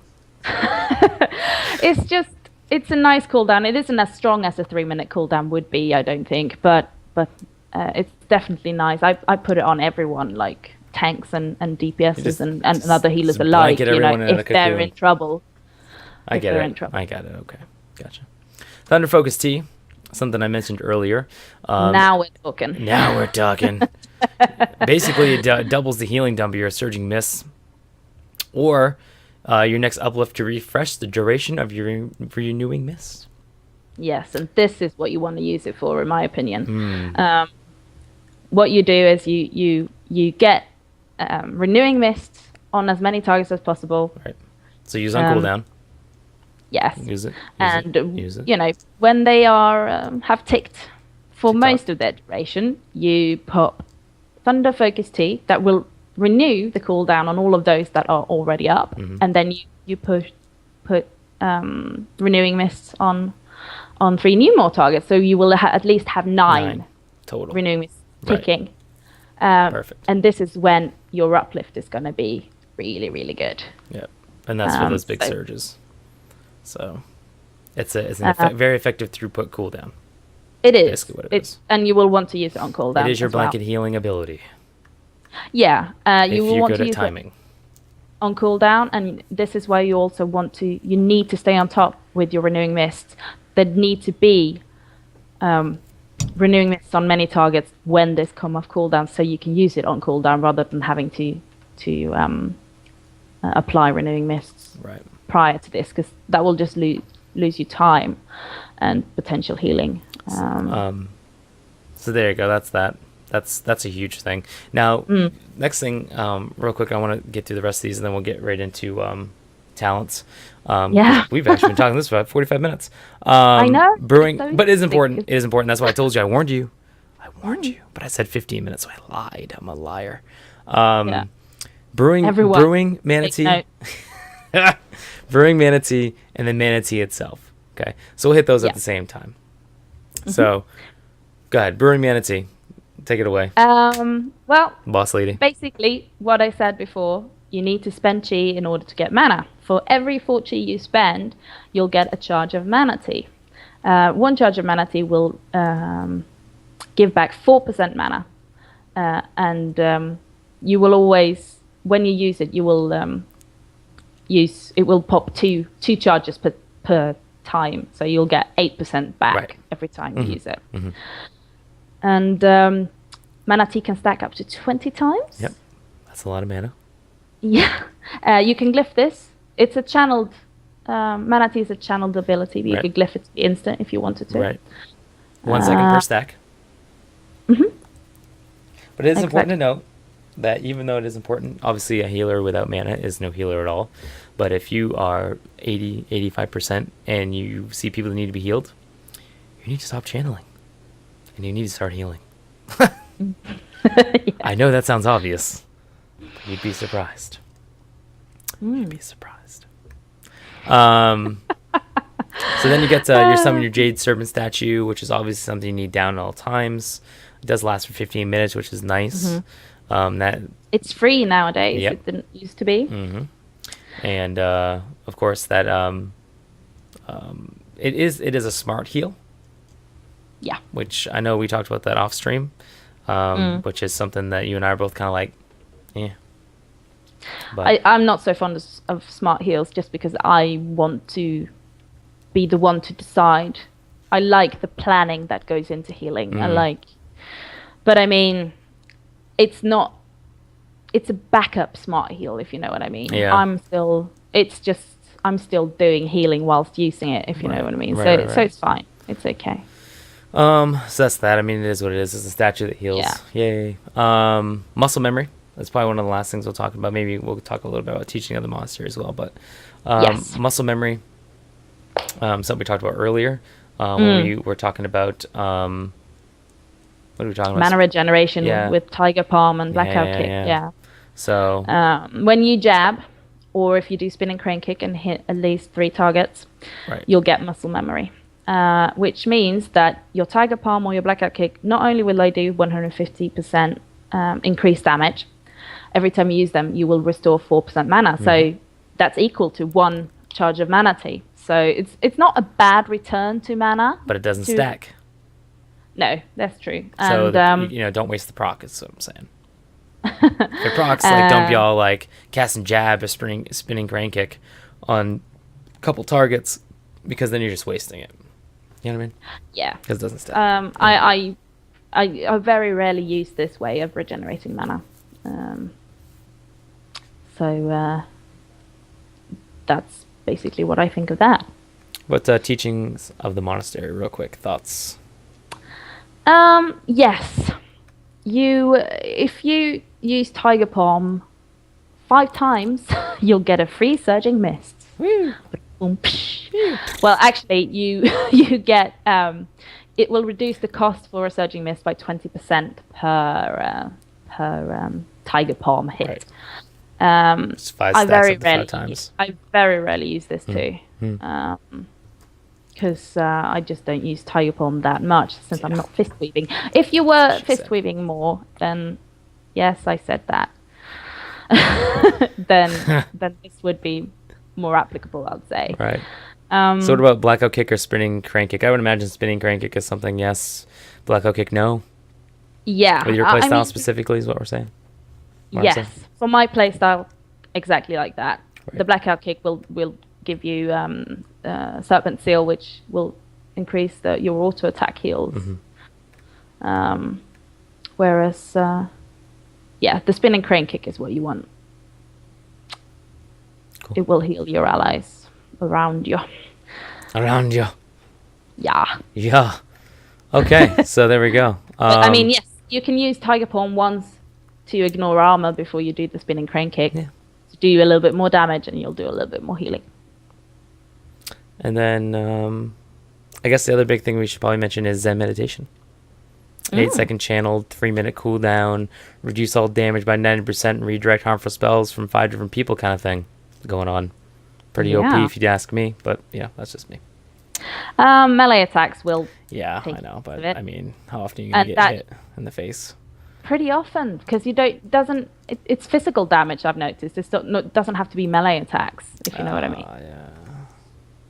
It's a nice cooldown. It isn't as strong as a 3-minute cooldown would be, I don't think, but it's definitely nice. I put it on everyone, like tanks and DPSs and other healers alike. If they're in trouble. I get it. I got it. Okay, gotcha. Thunder Focus T, something I mentioned earlier. Now we're talking. Now we're talking. Basically, it doubles the healing dump of your Surging Mists, or your next uplift to refresh the duration of your renewing mist. Yes, and this is what you want to use it for, in my opinion. What you do is you get renewing mist on as many targets as possible. Right. So use on cooldown. Yes. Use it. Use it. When they are have ticked for most of their duration, you pop Thunder Focus Tea that will renew the cooldown on all of those that are already up, and then you put renewing mists on 3 new more targets, so you will at least have 9 total renewing mists ticking. Perfect. And this is when your uplift is going to be really, really good. Yeah, and that's for those big surges. So it's an very effective throughout cooldown. It is. Basically what it is. And you will want to use it on cooldown. It is your blanket healing ability. Yeah, you will want to use timing. It on cooldown, and this is why you also you need to stay on top with your renewing mists. There need to be renewing mists on many targets when this come off cooldown, so you can use it on cooldown rather than having to apply renewing mists prior to this, because that will just lose you time and potential healing. So there you go. That's that. That's a huge thing. Now, next thing, real quick, I want to get through the rest of these, and then we'll get right into talents. We've actually been talking this for about 45 minutes. I know. Brewing, but it is important. It is important. That's why I told you. I warned you. But I said 15 minutes, so I lied. I'm a liar. Brewing Manatee. Brewing Manatee, and then Manatee itself. Okay, so we'll hit those at the same time. So, go ahead. Brewing Manatee. Take it away. Well, boss lady. Basically, what I said before, you need to spend chi in order to get mana. For every 4 chi you spend, you'll get a charge of mana tea. 1 charge of mana tea will give back 4% mana, and you will always, when you use it, you will it will pop two charges per time, so you'll get 8% back every time you use it. And mana tea can stack up to 20 times. Yep, that's a lot of mana. Yeah, you can glyph this. It's a channeled mana tea is a channeled ability, but you could glyph it to be instant if you wanted to. Right. 1 second per stack. But it is important to note that even though it is important, obviously a healer without mana is no healer at all. But if you are 85% and you see people that need to be healed, you need to stop channeling. And you need to start healing. I know that sounds obvious. But you'd be surprised. You'd be surprised. So then you get your summon your Jade Serpent statue, which is obviously something you need down at all times. It does last for 15 minutes, which is nice. That it's free nowadays. It didn't used to be. And of course that it is a smart heal, Yeah. which I know we talked about that off stream, which is something that you and I are both kind of like, yeah. But I'm not so fond of smart heals just because I want to be the one to decide. I like the planning that goes into healing. But I mean, it's a backup smart heal, if you know what I mean. Yeah. I'm still doing healing whilst using it, if you know what I mean. So it's fine. It's okay. So that's that. I mean, it is what it is. It's a statue that heals. Yeah. Yay. Muscle memory. That's probably one of the last things we'll talk about. Maybe we'll talk a little bit about teaching of the monastery as well. But Yes. muscle memory, something we talked about earlier. When we were talking about what are we talking about? Mana regeneration Yeah. with Tiger Palm and Blackout Kick. yeah. Yeah. So When you jab, or if you do spinning crane kick and hit at least 3 targets, right. you'll get muscle memory. Which means that your Tiger Palm or your Blackout Kick, not only will they do 150% increased damage, every time you use them, you will restore 4% mana. So that's equal to 1 charge of mana tea. So it's not a bad return to mana. But it doesn't stack. No, that's true. So And don't waste the proc. Is what I'm saying. If it procs, like don't be all like casting jab or spinning crane kick on a couple targets, because then you're just wasting it. You know what I mean? Yeah. Because it doesn't stack. I very rarely use this way of regenerating mana. So that's basically what I think of that. What teachings of the monastery, real quick, thoughts? Yes. If you use Tiger Palm 5 times, you'll get a free Surging Mist. Woo. Boom, psh. Well, actually, you get it will reduce the cost for a Surging Mist by 20% per Tiger Palm hit. Right. It's 5 stacks up to 5 times. I very rarely use this too, because I just don't use Tiger Palm that much since I'm not fist weaving. If you were fist weaving more, then yes, I said that. then this would be more applicable, I'd say. Right. So what about Blackout Kick or spinning crane kick? I would imagine spinning crane kick is something yes. Blackout Kick no. Yeah. With your playstyle specifically is what we're saying. Yes. For my playstyle, exactly like that. Right. The Blackout Kick will give you Serpent Seal, which will increase your auto attack heals. Whereas, the spinning crane kick is what you want. Cool. It will heal your allies around you. Around you. Yeah. Yeah. Okay, so there we go. But, I mean, yes, you can use Tiger Palm once to ignore armor before you do the spinning crane kick. Yeah. To do a little bit more damage, and you'll do a little bit more healing. And then I guess the other big thing we should probably mention is Zen meditation. 8-second channel, 3-minute cooldown, reduce all damage by 90%, and redirect harmful spells from 5 different people kind of thing going on. Pretty OP if you'd ask me, but yeah, that's just me. Melee attacks will. Yeah, I know, but I mean, how often are you gonna get hit in the face? Pretty often, because it's physical damage. I've noticed it doesn't have to be melee attacks, if you know what I mean.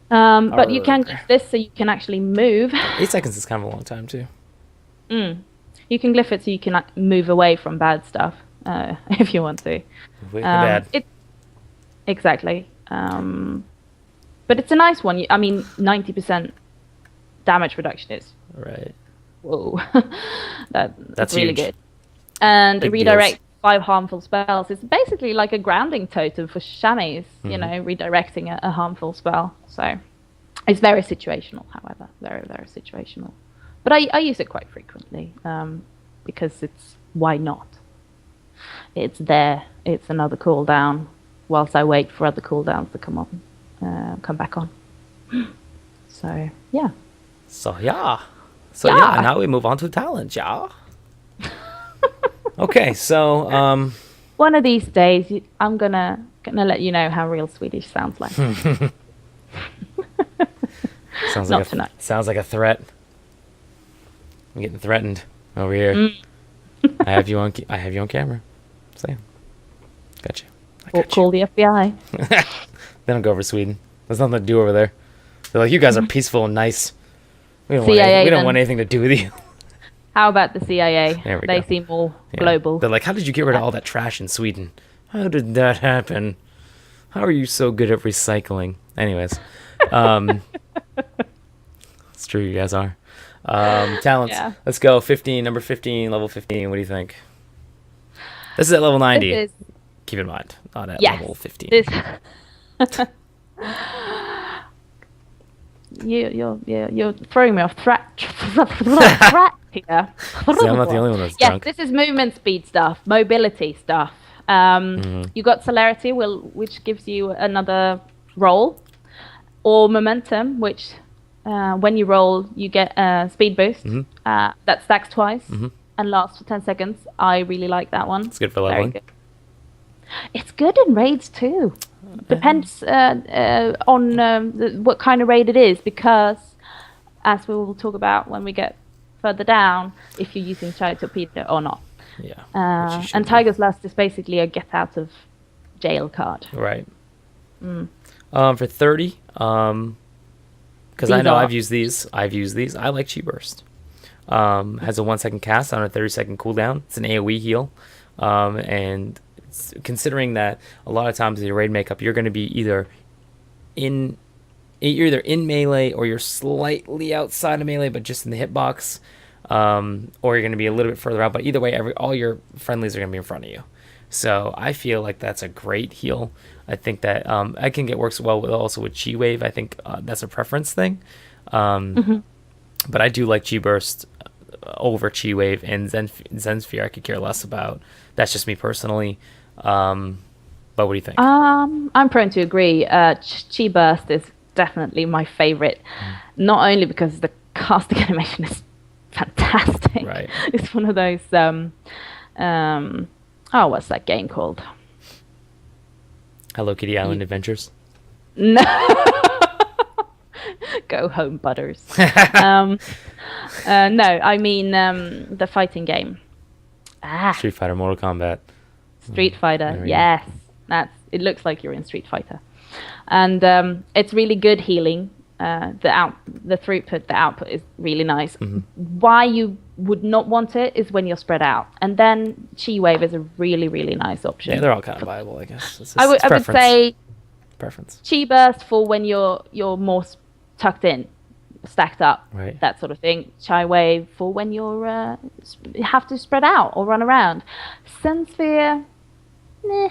Yeah. But you can use this so you can actually move. 8 seconds is kind of a long time too. You can glyph it so you can move away from bad stuff if you want to. Bad. Exactly. But it's a nice one. I mean, 90% damage reduction is. Right. Whoa. That's really huge. Good. And Big redirect deals. 5 harmful spells. It's basically like a grounding totem for chamois, redirecting a harmful spell. So it's very situational, however. Very, very situational. But I use it quite frequently because why not? It's there. It's another cooldown whilst I wait for other cooldowns to come back on. So, yeah. So now we move on to talent, yeah. Okay, so one of these days I'm gonna let you know how real Swedish sounds like. Sounds like a threat. I'm getting threatened over here. I have you on camera. Say, got you. Or call the FBI. They don't go over Sweden. There's nothing to do over there. They're like, you guys are peaceful and nice. We don't CIA, we don't then. want anything to do with you. How about the CIA? There we They go. seem more Yeah. global. They're like, how did you get rid of all that trash in Sweden? How did that happen? How are you so good at recycling? Anyways, it's true, you guys are. Talents. Yeah. Let's go. 15, number 15, level 15. What do you think? This is at level 90. This is, Keep in mind, not at yes, level 15. this. You're throwing me off track here. See, I'm not the only one that's Yes, drunk. this is movement speed stuff, mobility stuff. You got celerity, which gives you another roll, or momentum, which when you roll, you get a speed boost. That stacks twice and lasts for 10 seconds. I really like that one. It's good for Very leveling. good. It's good in raids too. Depends on what kind of raid it is, because as we will talk about when we get further down, if you're using Chai Torpedo or not. Yeah. And Tiger's Lust is basically a get out of jail card. Right. For 30, because I These know are- I've used these. I like Chi Burst. Has a 1 second cast on a 30-second cooldown. It's an AoE heal, and considering that a lot of times in your raid makeup, you're going to be either in melee or you're slightly outside of melee, but just in the hitbox, or you're going to be a little bit further out. But either way, all your friendlies are going to be in front of you. So I feel like that's a great heal. I think that I think it works well also with Chi Wave. I think that's a preference thing. But I do like Chi Burst over Chi Wave, and Zen Sphere I could care less about. That's just me personally. But what do you think? I'm prone to agree. Chi Burst is definitely my favorite, not only because the casting animation is fantastic. Right. It's one of those. What's that game called? Hello Kitty Island Adventures. No. Go home, Butters. No, I mean the fighting game. Street Fighter, Mortal Kombat. Street Fighter, There we yes. It looks like you're in Street Fighter. And it's really good healing. The throughput, the output is really nice. Why you would not want it is when you're spread out. And then Chi Wave is a really, really nice option. Yeah, they're all kind of viable, I guess. It's I would preference. say Preference. Chi Burst for when you're more tucked in, stacked up, Right. that sort of thing. Chi Wave for when you're you have to spread out or run around. Sun Sphere, meh.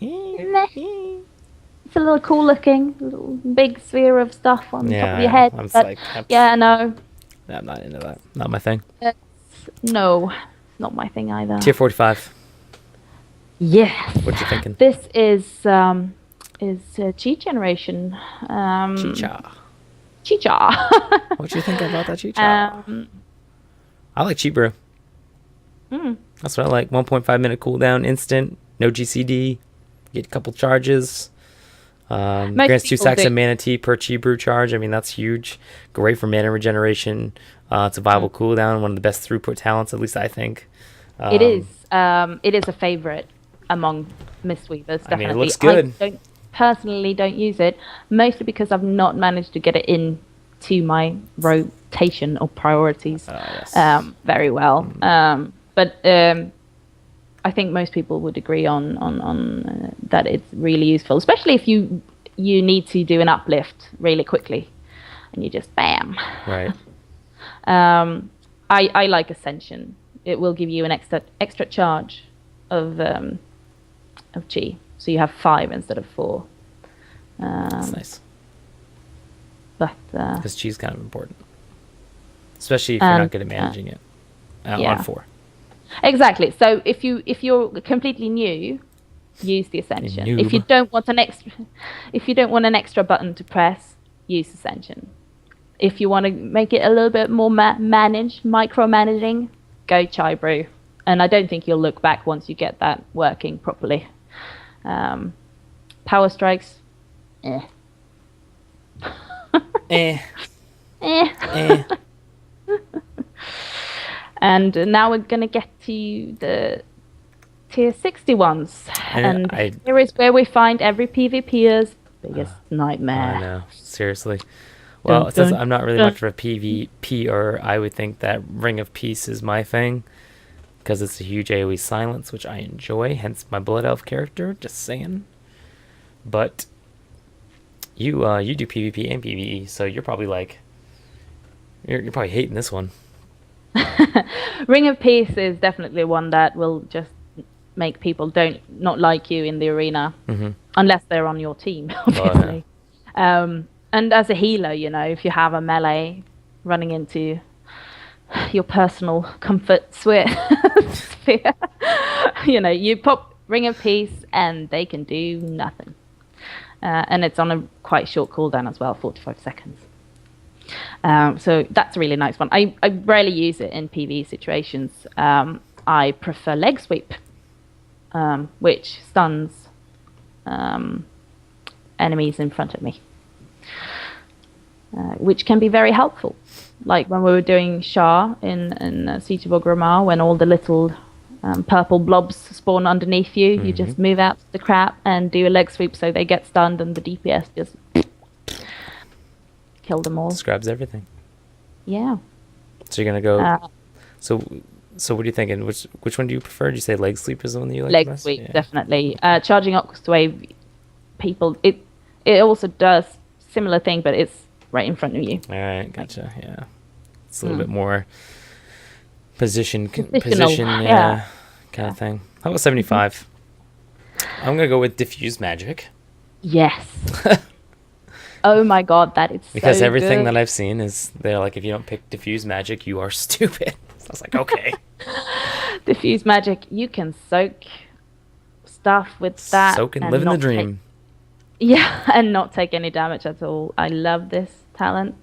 It's a little cool looking, little big sphere of stuff on top of your head. I'm just But like, yeah, no, I'm not into that. Not my thing. no, not my thing either. Tier 45. Yes. What you thinking? This is Chi generation. Chicha. Chicha. What you think about that Chicha? I like Chi Brew. That's what I like. 1.5 minute cooldown, instant, no GCD, get a couple charges. Grants 2 people stacks do. of mana tea per Chi Brew charge. I mean, that's huge. Great for mana regeneration. It's a viable cooldown, one of the best throughput talents, at least I think. It is. It is a favorite among Mistweavers. Definitely. I mean, it looks good. I personally don't use it, mostly because I've not managed to get it into my rotation or priorities Yes. very well. But I think most people would agree on that it's really useful, especially if you need to do an uplift really quickly, and you just bam. Right. I like Ascension. It will give you an extra charge of chi, so you have 5 instead of 4. That's nice. But Because Chi's kind of important. Especially if you're not good at managing it on 4. Exactly. So if you're completely new, use the Ascension. Noob. If you don't want an extra button to press, use Ascension. If you want to make it a little bit more micromanaging, go Chai Brew. And I don't think you'll look back once you get that working properly. Power Strikes, Eh. And now we're going to get to the tier 60 ones. And here is where we find every PvPer's biggest I nightmare. know. Seriously. Well, Dun, since dun, I'm not really dun. much of a PvPer, I would think that Ring of Peace is my thing. Because it's a huge AoE silence, which I enjoy. Hence my Blood Elf character. Just saying. But you do PvP and PvE, so you're probably like... You're probably hating this one. Ring of Peace is definitely one that will just make people not like you in the arena, unless they're on your team, obviously. And as a healer, if you have a melee running into your personal comfort sphere, you pop Ring of Peace and they can do nothing. And it's on a quite short cooldown as well, 45 seconds. So that's a really nice one. I rarely use it in PvE situations. I prefer leg sweep, which stuns enemies in front of me, which can be very helpful. Like when we were doing Shah in Siege of Orgrimmar, when all the little purple blobs spawn underneath you, you just move out the crap and do a leg sweep so they get stunned and the DPS just kill them all. Scrubs everything. Yeah. So you're gonna go. So what are you thinking? Which one do you prefer? Did you say leg sweep is the one that you like? Leg sweep, definitely. Charging Octawave, people. It also does similar thing, but it's right in front of you. All right, gotcha. Yeah, it's a little bit more position, kind of thing. How about 75? I'm gonna go with diffuse magic. Yes. Oh my god, that is because so everything good. that I've seen is they're like, if you don't pick diffuse magic, you are stupid. So I was like, okay. Diffuse magic, you can soak stuff with that. Soak and live in the dream. And not take any damage at all. I love this talent.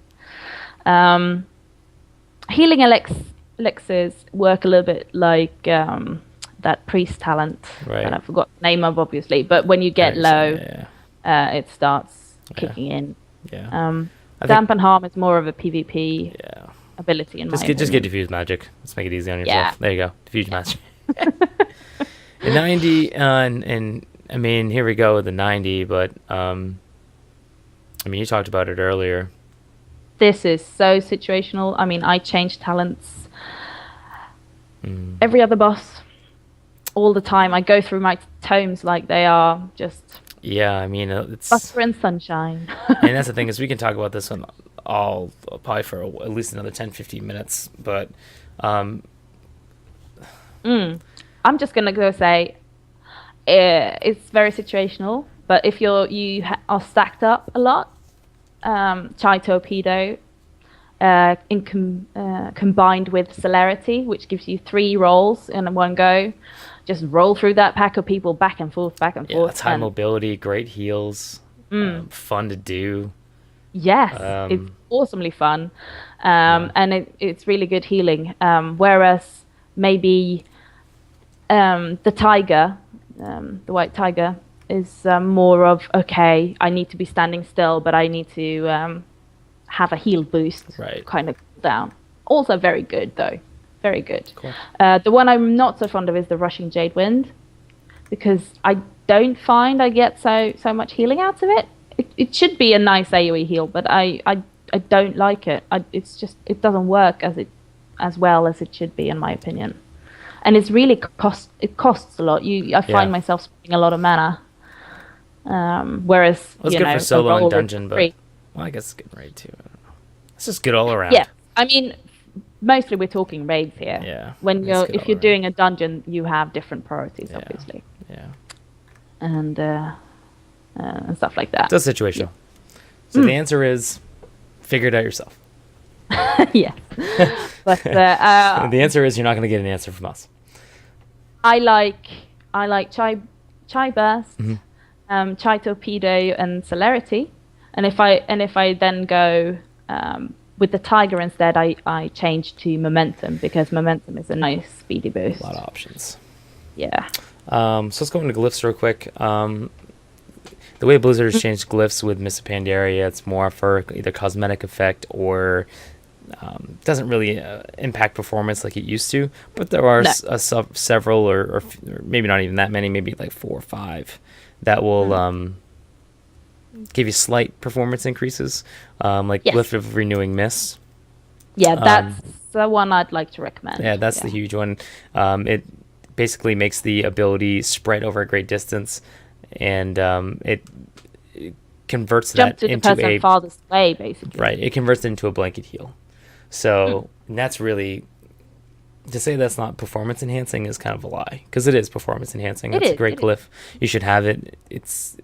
Healing elixirs work a little bit like that priest talent that I forgot the name of, obviously. But when you get low, it starts kicking in. Damp and Harm is more of a PvP ability in my opinion. Just get diffuse magic. Let's make it easy on yourself. There you go. Diffuse magic. In 90, and I mean, here we go with the 90, but I mean, you talked about it earlier. This is so situational. I mean, I change talents every other boss all the time. I go through my tomes like they are just... Yeah, I mean, it's... Butter and sunshine. And that's the thing, is we can talk about this one all probably for at least another 10-15 minutes, but... I'm just going to go say it's very situational, but if you are stacked up a lot, Chai Torpedo combined with Celerity, which gives you 3 rolls in one go, just roll through that pack of people back and forth. That's high mobility, great heals, fun to do. Yes, it's awesomely fun, and it's really good healing. Whereas maybe the tiger, the white tiger, is more of, okay, I need to be standing still, but I need to have a heal boost, kind of down. Also very good, though. Very good. Cool. The one I'm not so fond of is the Rushing Jade Wind, because I don't find I get so much healing out of it. It should be a nice AoE heal, but I don't like it. It doesn't work as well as it should be, in my opinion. And it's really costs a lot. I find myself spending a lot of mana. Whereas it's good for solo and dungeon, but I guess it's good raid too. I don't know. It's just good all around. Yeah, I mean, mostly we're talking raids here. Yeah. When if you're doing a dungeon, you have different priorities, obviously. Yeah. And stuff like that. It's a situational. So the answer is, figure it out yourself. Yeah. But the answer is, you're not going to get an answer from us. I like Chai Burst, Chai Torpedo, and Celerity. And if I then go with the Tiger instead, I change to Momentum, because Momentum is a nice speedy boost. A lot of options. Yeah. So let's go into glyphs real quick. The way Blizzard has changed glyphs with Mists of Pandaria, it's more for either cosmetic effect or doesn't really impact performance like it used to. But there are several, or maybe not even that many, maybe like 4 or 5, that will give you slight performance increases, like Yes. Glyph of Renewing Mist. Yeah, that's the one I'd like to recommend. Yeah, that's the huge one. It basically makes the ability spread over a great distance, and it converts Jump that to the into person a farthest away, basically. right. It converts it into a blanket heal. So and that's really, to say that's not performance enhancing is kind of a lie, because it is performance enhancing. It's a great glyph. You should have it. It's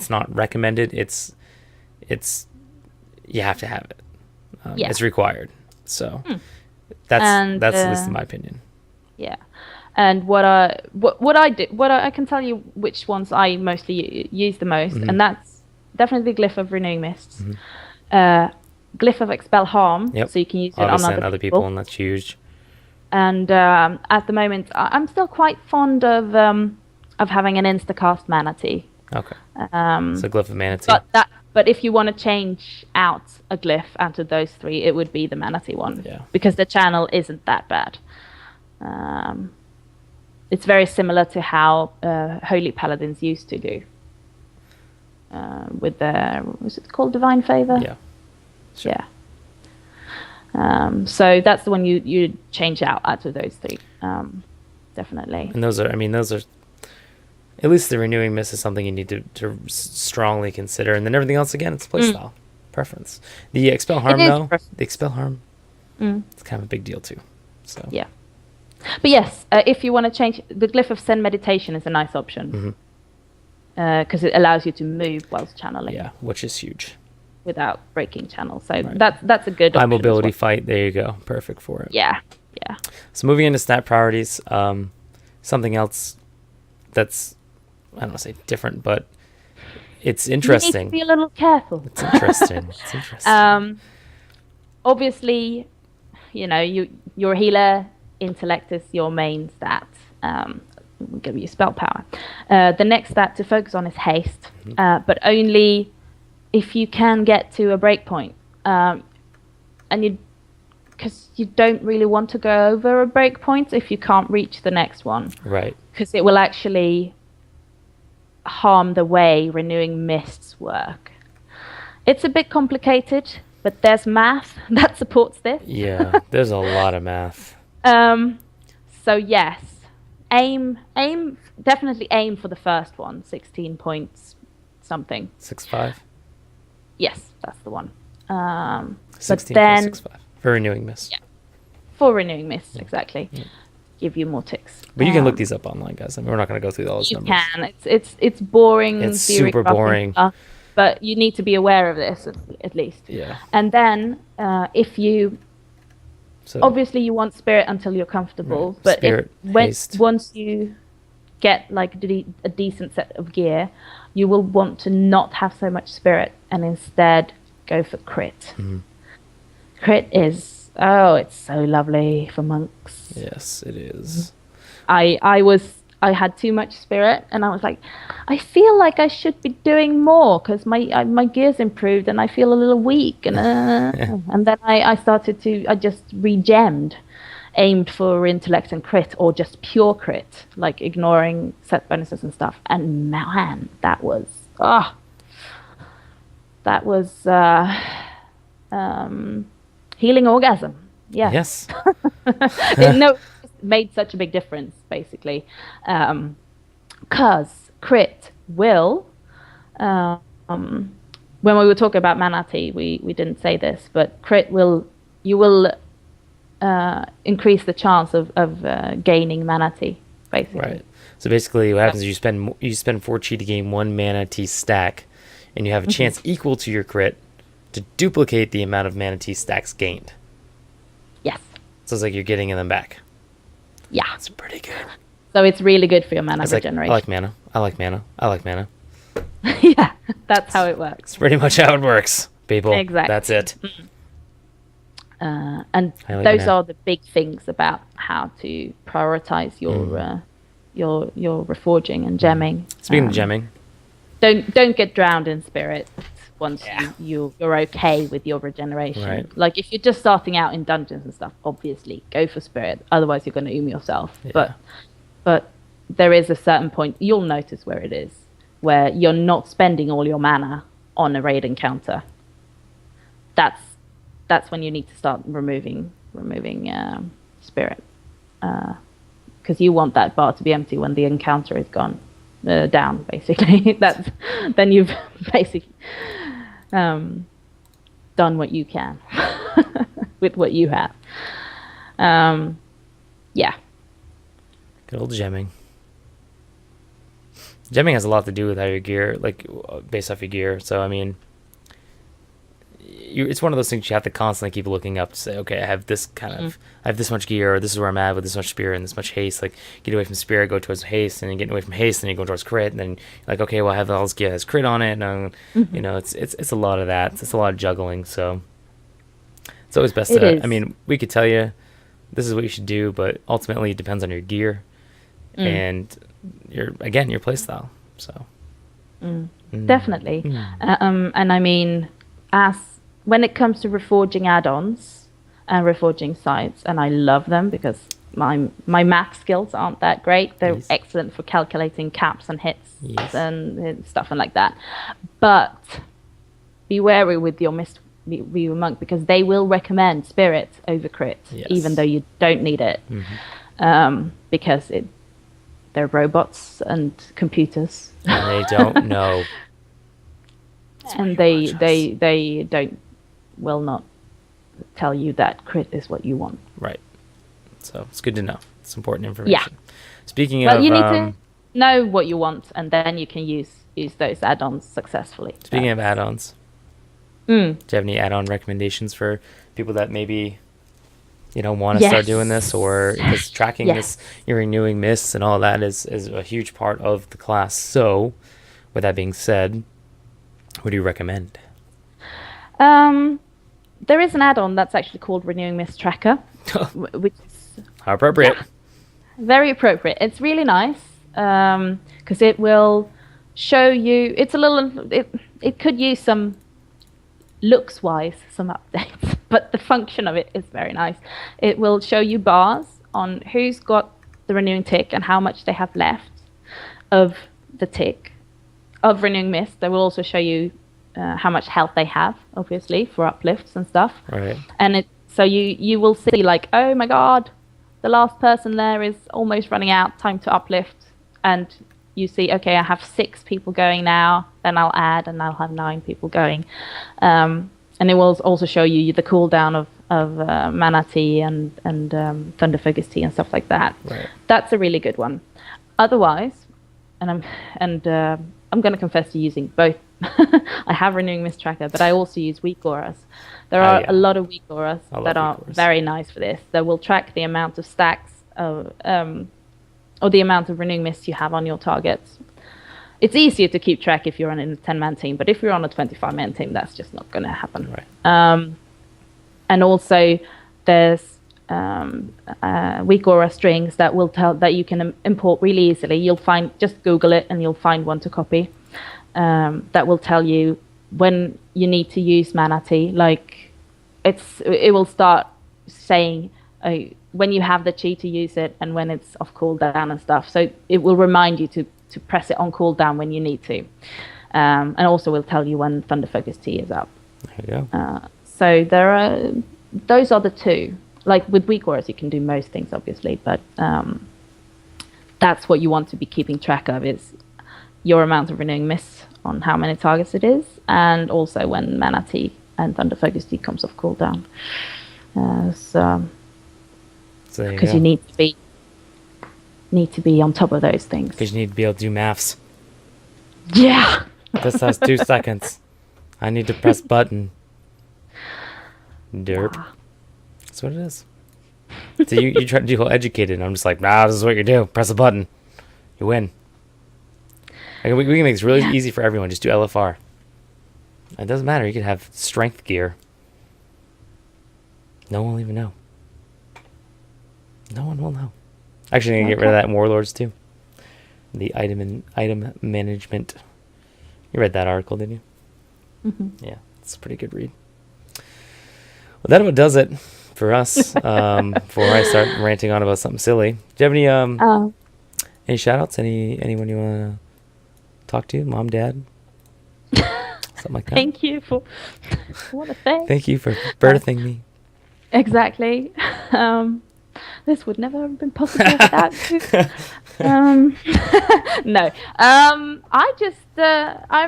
not recommended. It's you have to have it. It's required. So that's at least in my opinion. Yeah. And what I can tell you which ones I mostly use the most, and that's definitely Glyph of Renewing Mists, Glyph of Expel Harm, so you can use it on other people, and that's huge. And at the moment, I'm still quite fond of having an instacast Manatee. Okay. So Glyph of Manatee. But if you want to change out a glyph out of those three, it would be the Manatee one. Yeah. Because the channel isn't that bad. It's very similar to how Holy Paladins used to do. With their, was it called Divine Favor? Yeah. Sure. Yeah. So that's the one you change out of those three. Definitely. And those are, at least the Renewing Mist is something you need to strongly consider. And then everything else, again, it's playstyle preference. The Expel Harm, though, the Expel Harm, it's kind of a big deal, too. So yeah. But yes, if you want to change, the Glyph of Zen Meditation is a nice option. Because it allows you to move whilst channeling. Yeah, which is huge. Without breaking channel. So that's a good option. High mobility fight, there you go. Perfect for it. Yeah. So moving into stat priorities, something else that's, I don't want to say different, but it's interesting. You need to be a little careful. It's interesting. Obviously, you're a healer. Intellect is your main stat. We'll give you spell power. The next stat to focus on is haste, but only if you can get to a breakpoint. Because you don't really want to go over a breakpoint if you can't reach the next one. Right. Because it will actually harm the way Renewing Mists work. It's a bit complicated, but there's math that supports this. Yeah, there's a lot of math. So yes, definitely aim for the first one, 16 points something. 6.5? Yes, that's the one. 16.65 for Renewing Mist. Yeah, for Renewing Mist, exactly. Yeah. Give you more ticks. But you can look these up online, guys. We're not going to go through all those numbers. You can. It's boring. It's super boring. Stuff, but you need to be aware of this at least. Yeah. And then if you... obviously you want spirit until you're comfortable, but once you get like a decent set of gear, you will want to not have so much spirit and instead go for crit. Crit is it's so lovely for monks. Yes, it is. I had too much spirit, and I was like, I feel like I should be doing more because my gear's improved, and I feel a little weak, and and then I just re-gemmed, aimed for intellect and crit, or just pure crit, like ignoring set bonuses and stuff. And man, that was healing orgasm. Yes. It made such a big difference, basically, because crit will. When we were talking about Manatee, we didn't say this, but crit will. You will increase the chance of gaining Manatee, basically. Right. So basically, what happens is you spend 4 chi to gain 1 Manatee stack, and you have a chance equal to your crit to duplicate the amount of Manatee stacks gained. Yes. So it's like you're getting them back. Yeah. It's pretty good. So it's really good for your mana regeneration. I like mana. I like mana. Yeah, that's how it works. It's pretty much how it works, people. Exactly. That's it. And those are the big things about how to prioritize your reforging and gemming. Speaking of gemming, don't get drowned in spirit once you're okay with your regeneration. Right. Like if you're just starting out in dungeons and stuff, obviously go for spirit. Otherwise you're going to yourself. Yeah. But there is a certain point you'll notice where it is, where you're not spending all your mana on a raid encounter, that's when you need to start removing spirit, because you want that bar to be empty when the encounter is gone down. Basically, then you've basically done what you can with what you have. Yeah. Good old gemming. Gemming has a lot to do with how your gear, like based off your gear. So I mean, it's one of those things you have to constantly keep looking up to say, okay, I have this I have this much gear, or this is where I'm at with this much spirit and this much haste. Like, get away from spirit, go towards haste, and then getting away from haste, and then you go towards crit, and then you're like, okay, well, I have all this gear that has crit on it, and you know, it's a lot of that. It's a lot of juggling. So it's always best to. I mean, we could tell you this is what you should do, but ultimately it depends on your gear and your playstyle. So definitely, and I mean, when it comes to reforging add-ons and reforging sites, and I love them because my math skills aren't that great. They're excellent for calculating caps and hits and stuff and like that. But be wary with your Mistweaver monk, because they will recommend spirit over crit, even though you don't need it, because they're robots and computers, and they don't know, and they will not tell you that crit is what you want. Right. So it's good to know. It's important information. Yeah. Speaking of, you need to know what you want, and then you can use those add-ons successfully. Speaking of add-ons, do you have any add-on recommendations for people that maybe want to start doing this, or because tracking this, you're renewing mists and all that is a huge part of the class. So, with that being said, what do you recommend? There is an add-on that's actually called Renewing Mist Tracker, which is how appropriate. Yeah, very appropriate. It's really nice because it will show you. It's a little. It could use some looks-wise some updates, but the function of it is very nice. It will show you bars on who's got the renewing tick and how much they have left of the tick of renewing mist. They will also show you how much health they have, obviously, for uplifts and stuff. Right. And so you will see, like, oh my god, the last person there is almost running out, time to uplift. And you see, okay, I have 6 people going now, then I'll add and I'll have 9 people going. And it will also show you the cooldown of Mana Tea and Thunder Focus Tea and stuff like that. Right. That's a really good one. Otherwise, I'm going to confess to using both. I have Renewing Mist Tracker, but I also use weak auras. There are a lot of weak auras that are very nice for this. They will track the amount of stacks of, or the amount of Renewing Mist you have on your targets. It's easier to keep track if you're on a 10-man team, but if you're on a 25-man team, that's just not going to happen. Right. And also, there's weak aura strings that will tell that you can import really easily. You'll find, just Google it and you'll find one to copy. That will tell you when you need to use Mana Tea. Like, it will start saying when you have the chi to use it and when it's off cooldown and stuff. So it will remind you to press it on cooldown when you need to, and also will tell you when Thunder Focus Tea is up. There you go. So those are the two. Like with weak auras, you can do most things, obviously, but that's what you want to be keeping track of, is your amount of renewing mist on how many targets it is, and also when Mana Tea and Thunder Focus Tea comes off cooldown. So because you need to be on top of those things. Because you need to be able to do maths. Yeah. This has 2 seconds. I need to press button. Derp. Yeah. That's what it is. So you try to do whole educated, and I'm just like, nah, this is what you do. Press a button. You win. Like, we can make this really easy for everyone. Just do LFR. It doesn't matter. You could have strength gear. No one will even know. No one will know. Actually, I'm going to get rid of that in Warlords, too. The item management. You read that article, didn't you? Mm-hmm. Yeah, it's a pretty good read. Well, that about does it for us. Before I start ranting on about something silly. Do you have any shout-outs? Anyone you want to talk to? Mom, Dad? something like that. Thank you for what a thing. Thank you for birthing me. Exactly. This would never have been possible without you. No. I'm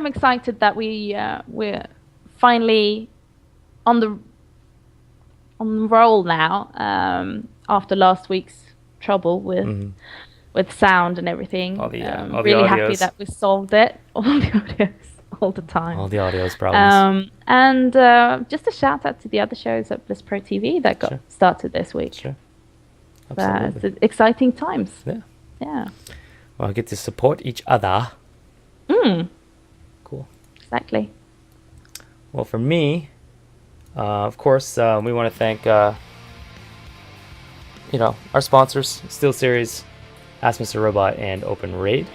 excited that we're finally on the roll now. After last week's trouble with sound and everything. All the really happy audios. that we solved it. All the audios, all the time. All the audio's problems. And just a shout out to the other shows at Bliss Pro TV that got started this week. Sure. It's exciting times. Yeah. Yeah. Well, I get to support each other. Cool. Exactly. Well, for me, of course, we want to thank, our sponsors, SteelSeries, Ask Mr. Robot, and Open Raid.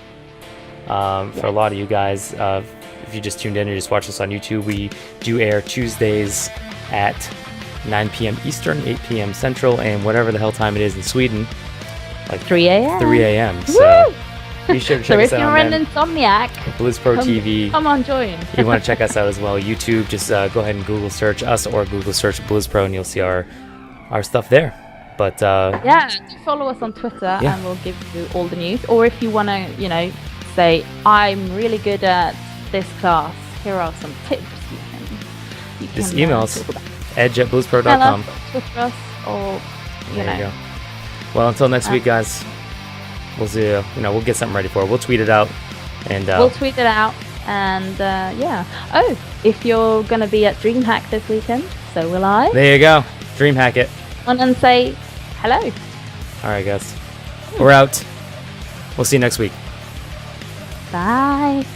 For a lot of you guys, if you just tuned in or just watch us on YouTube, we do air Tuesdays at 9 p.m. Eastern, 8 p.m. Central, and whatever the hell time it is in Sweden. Like 3 a.m. 3 a.m. So be sure to check So us if out you're on an insomniac, Blizz Pro TV. come on, join. If you want to check us out as well, YouTube, just go ahead and Google search us or Google search Blizz Pro, and you'll see our stuff there. But Yeah, do follow us on Twitter, and we'll give you all the news. Or if you want to, say, I'm really good at this class, here are some tips you can just email us, talk about. edge@blizzpro.com. Tell us, Twitter us, or, There you go. Well, until next week, guys, we'll see. We'll get something ready for it. We'll tweet it out, and we'll tweet it out. And yeah. Oh, if you're gonna be at DreamHack this weekend, so will I. There you go. DreamHack it. And say hello. All right, guys. We're out. We'll see you next week. Bye.